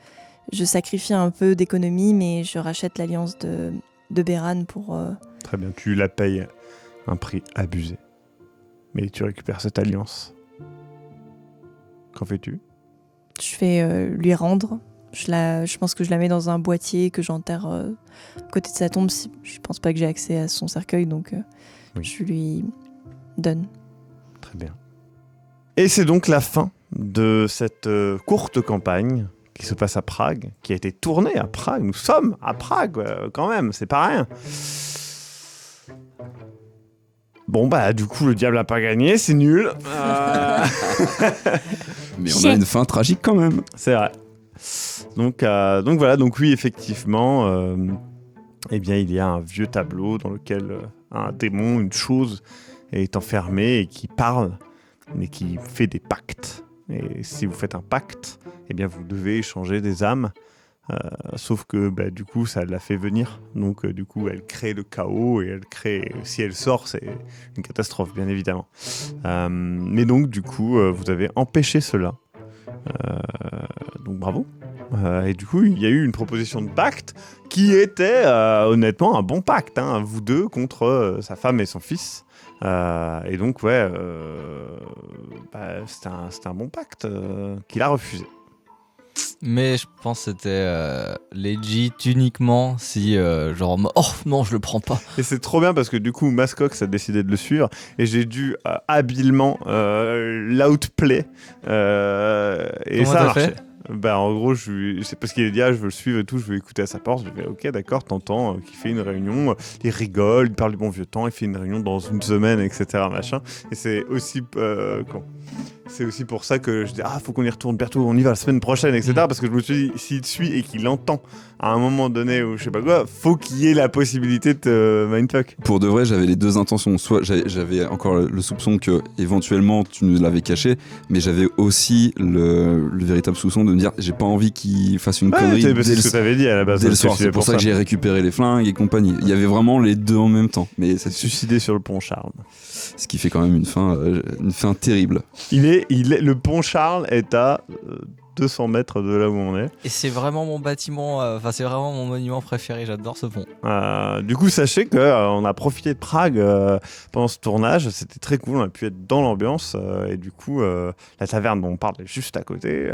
sacrifie un peu d'économie, mais je rachète l'alliance de Beran pour... Très bien, tu la payes un prix abusé. Mais tu récupères cette alliance. Qu'en fais-tu ? Je vais lui rendre. Je pense que je la mets dans un boîtier que j'enterre à côté de sa tombe. Je pense pas que j'ai accès à son cercueil, donc Oui. je lui donne. Très bien. Et c'est donc la fin de cette courte campagne qui se passe à Prague, qui a été tournée à Prague. Nous sommes à Prague, quand même, c'est pas rien. Bon, bah, du coup, le diable a pas gagné, c'est nul. Mais on a une fin tragique quand même. C'est vrai. Donc voilà, donc oui, effectivement, eh bien, il y a un vieux tableau dans lequel un démon, une chose, est enfermé et qui parle, mais qui fait des pactes. Et si vous faites un pacte, eh bien, vous devez échanger des âmes Sauf que du coup ça l'a fait venir, donc du coup elle crée le chaos et si elle sort c'est une catastrophe bien évidemment. Mais donc du coup vous avez empêché cela, donc bravo. Et du coup il y a eu une proposition de pacte qui était honnêtement un bon pacte, hein, vous deux contre sa femme et son fils. Et donc c'était un bon pacte qu'il a refusé. Mais je pense que c'était legit uniquement si genre oh non je le prends pas. Et c'est trop bien parce que du coup Mascox a décidé de le suivre et j'ai dû habilement l'outplay et Comment ça a t'as marché. fait ? En gros, c'est parce qu'il a dit je veux le suivre et tout, je veux écouter à sa porte. Je vais ok, d'accord, t'entends qu'il fait une réunion, il rigole, il parle du bon vieux temps, il fait une réunion dans une semaine, etc. Machin. Et c'est aussi c'est aussi pour ça que je dis faut qu'on y retourne bientôt, on y va la semaine prochaine, etc. Parce que je me suis dit s'il te suit et qu'il entend à un moment donné ou je sais pas quoi, faut qu'il y ait la possibilité de te mindfuck. Pour de vrai, j'avais les deux intentions. Soit j'avais encore le soupçon que éventuellement tu nous l'avais caché, mais j'avais aussi le véritable soupçon de me dire j'ai pas envie qu'il fasse une connerie C'est ce que t'avais dit à la base. dès le soir. C'est pour ça que j'ai récupéré les flingues et compagnie. Il y avait vraiment les deux en même temps. Mais ça suicidé sur le pont Charles. Ce qui fait quand même une fin terrible. Le pont Charles est à 200 mètres de là où on est. Et c'est vraiment mon bâtiment, c'est vraiment mon monument préféré, j'adore ce pont. Du coup, sachez qu'on a profité de Prague pendant ce tournage, c'était très cool, on a pu être dans l'ambiance et du coup, la taverne dont on parle est juste à côté.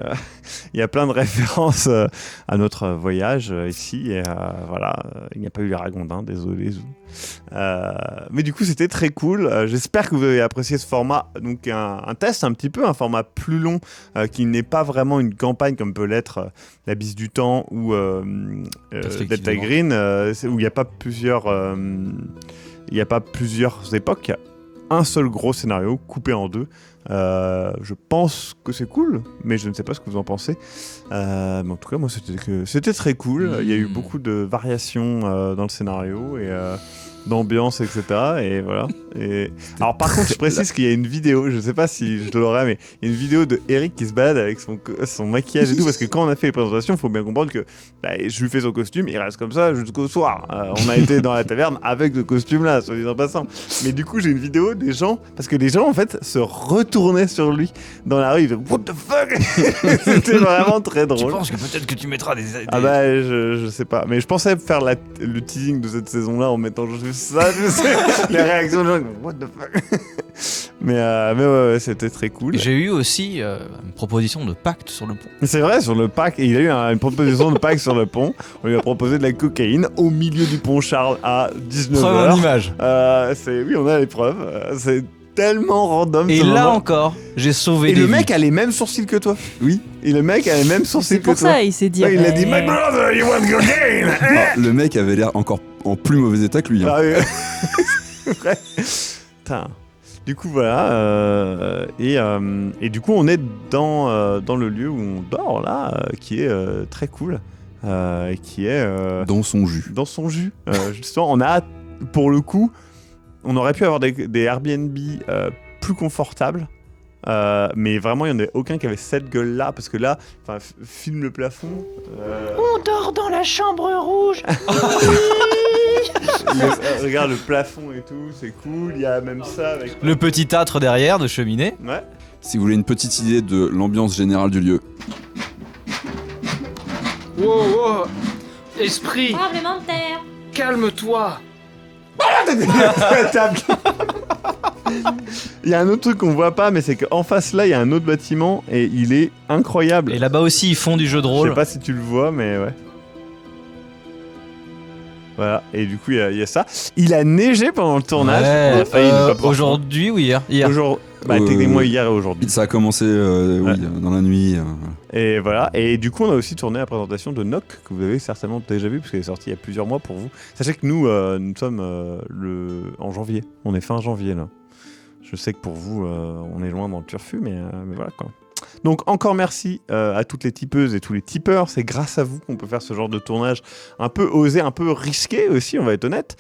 Il y a plein de références à notre voyage ici et voilà, il n'y a pas eu les ragondins, désolé Zou. Mais du coup c'était très cool, j'espère que vous avez apprécié ce format, donc un test un petit peu, un format plus long qui n'est pas vraiment une campagne comme peut l'être La Bise du Temps ou Delta Green, où il n'y a pas plusieurs époques, il y a un seul gros scénario coupé en deux. Je pense que c'est cool, mais je ne sais pas ce que vous en pensez. Mais en tout cas, moi, c'était très cool. Il y a eu beaucoup de variations dans le scénario et d'ambiance, etc. Et voilà. Alors, par contre, je précise qu'il y a une vidéo, je ne sais pas si je l'aurai, mais il y a une vidéo de Eric qui se balade avec son maquillage et tout, parce que quand on a fait les présentations, il faut bien comprendre que je lui fais son costume, il reste comme ça jusqu'au soir. On a été dans la taverne avec ce costume-là, soit dit en passant. Mais du coup, j'ai une vidéo des gens, parce que les gens, en fait, se retournaient sur lui dans la rue, ils faisaient « What the fuck ?» C'était vraiment très drôle. Tu penses que peut-être que tu mettras des... je sais pas. Mais je pensais faire le teasing de cette saison-là en mettant juste ça, je sais. Les réactions de gens, what the fuck. Mais ouais, c'était très cool. J'ai eu aussi une proposition de pacte sur le pont. C'est vrai, sur le pacte, il a eu une proposition de pacte sur le pont. On lui a proposé de la cocaïne au milieu du pont Charles à 19h. Preuve en image. Oui, on a les preuves. C'est tellement random. Et là encore, j'ai sauvé des le mec vies. a les mêmes sourcils que toi. Oui. Et le mec a les mêmes sourcils C'est que toi. pour ça, il s'est dit. Il a dit My brother, you want cocaine? Le mec avait l'air encore en plus mauvais état que lui. Hein. Ah oui. C'est vrai. Putain. Du coup, voilà. Et du coup, on est dans le lieu où on dort, là, qui est très cool. Et qui est... Dans son jus. Dans son jus. Justement, on a, pour le coup, on aurait pu avoir des Airbnb plus confortables. Mais vraiment, il n'y en avait aucun qui avait cette gueule-là. Parce que là, filme le plafond. On dort dans la chambre rouge. Regarde le plafond et tout, c'est cool. Il y a même ça avec... Le petit âtre derrière de cheminée. Ouais. Si vous voulez une petite idée de l'ambiance générale du lieu. Wow. Esprit, Tremblement de terre. calme-toi. Il y a un autre truc qu'on voit pas, mais c'est qu'en face là, il y a un autre bâtiment et il est incroyable. Et là-bas aussi, ils font du jeu de Je rôle. sais pas si tu le vois, mais ouais. Voilà, et du coup, il y a ça. Il a neigé pendant le tournage. On a failli ne pas pouvoir aujourd'hui ou hier techniquement hier et aujourd'hui. Ça a commencé dans la nuit. Et voilà, et du coup on a aussi tourné la présentation de Nock, que vous avez certainement déjà vu, parce qu'elle est sortie il y a plusieurs mois pour vous. Sachez que nous sommes en janvier, on est fin janvier là. Je sais que pour vous, on est loin dans le turfu, mais voilà quoi. Donc encore merci à toutes les tipeuses et tous les tipeurs, c'est grâce à vous qu'on peut faire ce genre de tournage un peu osé, un peu risqué aussi, on va être honnête.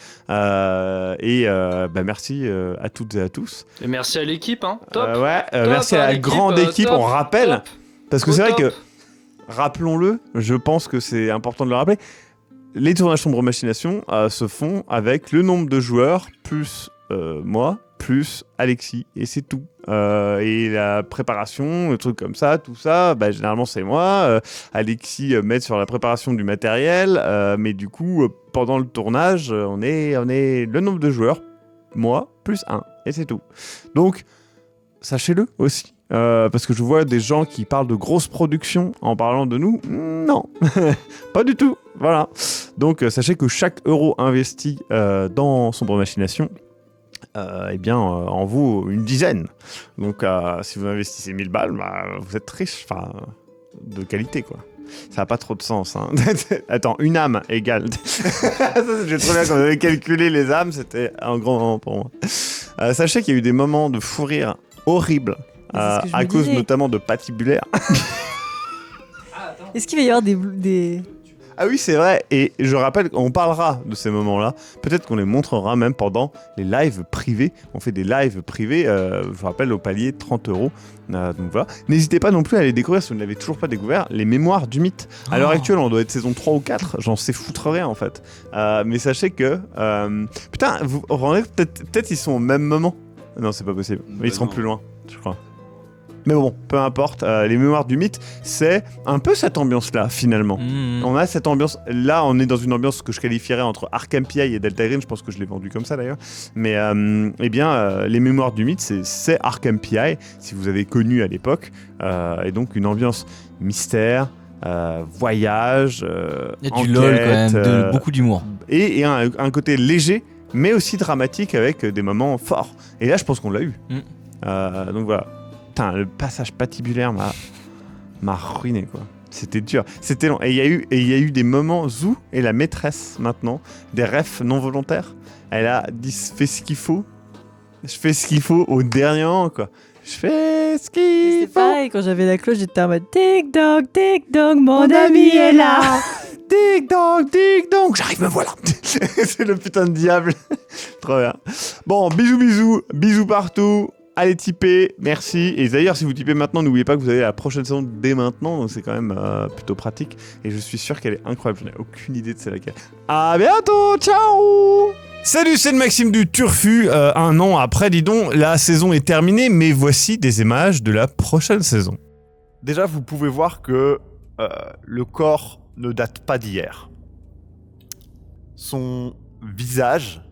Merci à toutes et à tous. Et merci à l'équipe, hein. Top. Merci à la l'équipe, grande équipe, top, on rappelle. top. Parce que Au c'est vrai top. que rappelons-le, je pense que c'est important de le rappeler, les tournages Sombre Machination se font avec le nombre de joueurs plus moi, plus Alexis, et c'est tout. Et la préparation, le truc comme ça, tout ça, généralement c'est moi. Alexis m'aide sur la préparation du matériel, mais du coup, pendant le tournage, on est le nombre de joueurs, moi, plus 1, et c'est tout. Donc, sachez-le aussi. Parce que je vois des gens qui parlent de grosses productions en parlant de nous. Non, pas du tout. Voilà. Donc, sachez que chaque euro investi dans Sombre Machination, en vaut une dizaine. Donc, si vous investissez 1000 balles, vous êtes riche, de qualité, quoi. Ça n'a pas trop de sens. Hein. Attends, une âme égale. J'ai trop bien quand vous avez calculé les âmes, c'était un grand moment pour moi. Sachez qu'il y a eu des moments de fou rire horribles, à cause notamment de patibulaire. Est-ce qu'il va y avoir des... Ah oui, c'est vrai, et je rappelle qu'on parlera de ces moments-là. Peut-être qu'on les montrera même pendant les lives privés. On fait des lives privés, je vous rappelle, au palier 30 €. Donc voilà. N'hésitez pas non plus à les découvrir si vous ne l'avez toujours pas découvert, les mémoires du mythe. À l'heure actuelle, on doit être saison 3 ou 4, j'en sais foutre rien en fait. Mais sachez que... putain, vous rendez peut-être ils sont au même moment. Non, c'est pas possible. Ils seront plus loin, je crois. Mais bon, peu importe, les mémoires du mythe, c'est un peu cette ambiance-là, finalement. On a cette ambiance, là on est dans une ambiance que je qualifierais entre Arkham PI et Delta Green, je pense que je l'ai vendu comme ça d'ailleurs. Mais les mémoires du mythe, c'est Arkham PI, si vous avez connu à l'époque, et donc une ambiance mystère, voyage, il y a enquête, du LOL quand même, beaucoup d'humour. Et un côté léger, mais aussi dramatique avec des moments forts. Et là, je pense qu'on l'a eu. Donc voilà. Putain, le passage patibulaire m'a ruiné, quoi. C'était dur, c'était long. Et il y a eu des moments, Zou est la maîtresse maintenant des refs non volontaires. Elle a dit fais ce qu'il faut. Je fais ce qu'il faut au dernier moment, quoi. Je fais ce qu'il faut. C'est pareil, quand j'avais la cloche, j'étais en mode tic dog, mon ami est là. Tic dong, j'arrive, me voilà. C'est le putain de diable. Trop bien. Bon, bisous partout. Allez typer, merci. Et d'ailleurs, si vous typez maintenant, n'oubliez pas que vous avez la prochaine saison dès maintenant, donc c'est quand même plutôt pratique. Et je suis sûr qu'elle est incroyable, je n'ai aucune idée de c'est laquelle. À bientôt, ciao. Salut, c'est le Maxime du Turfu. Un an après, dis donc, la saison est terminée, mais voici des images de la prochaine saison. Déjà, vous pouvez voir que le corps ne date pas d'hier. Son visage,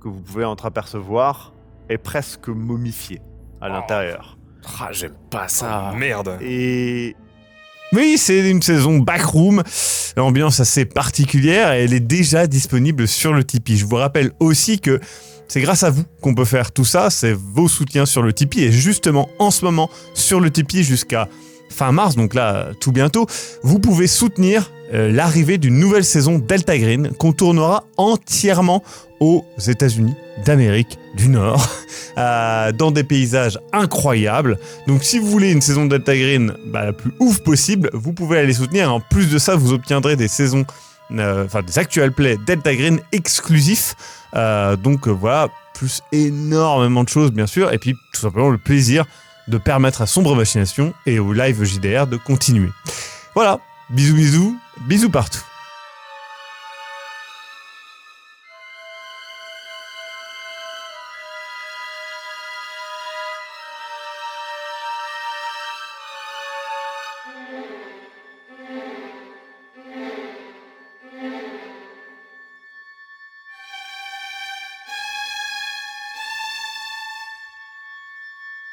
que vous pouvez entreapercevoir, est presque momifié à l'intérieur. Ah, j'aime pas ça. Merde. Et... oui, c'est une saison backroom, l'ambiance assez particulière, et elle est déjà disponible sur le Tipeee. Je vous rappelle aussi que c'est grâce à vous qu'on peut faire tout ça, c'est vos soutiens sur le Tipeee, et justement en ce moment sur le Tipeee jusqu'à fin mars, donc là tout bientôt, vous pouvez soutenir l'arrivée d'une nouvelle saison Delta Green qu'on tournera entièrement aux États-Unis d'Amérique du Nord, dans des paysages incroyables. Donc si vous voulez une saison Delta Green la plus ouf possible, vous pouvez aller soutenir. Et en plus de ça, vous obtiendrez des saisons, des actual plays Delta Green exclusifs. Donc voilà, plus énormément de choses bien sûr, et puis tout simplement le plaisir de permettre à Sombre Machination et au live JDR de continuer. Voilà, bisous partout.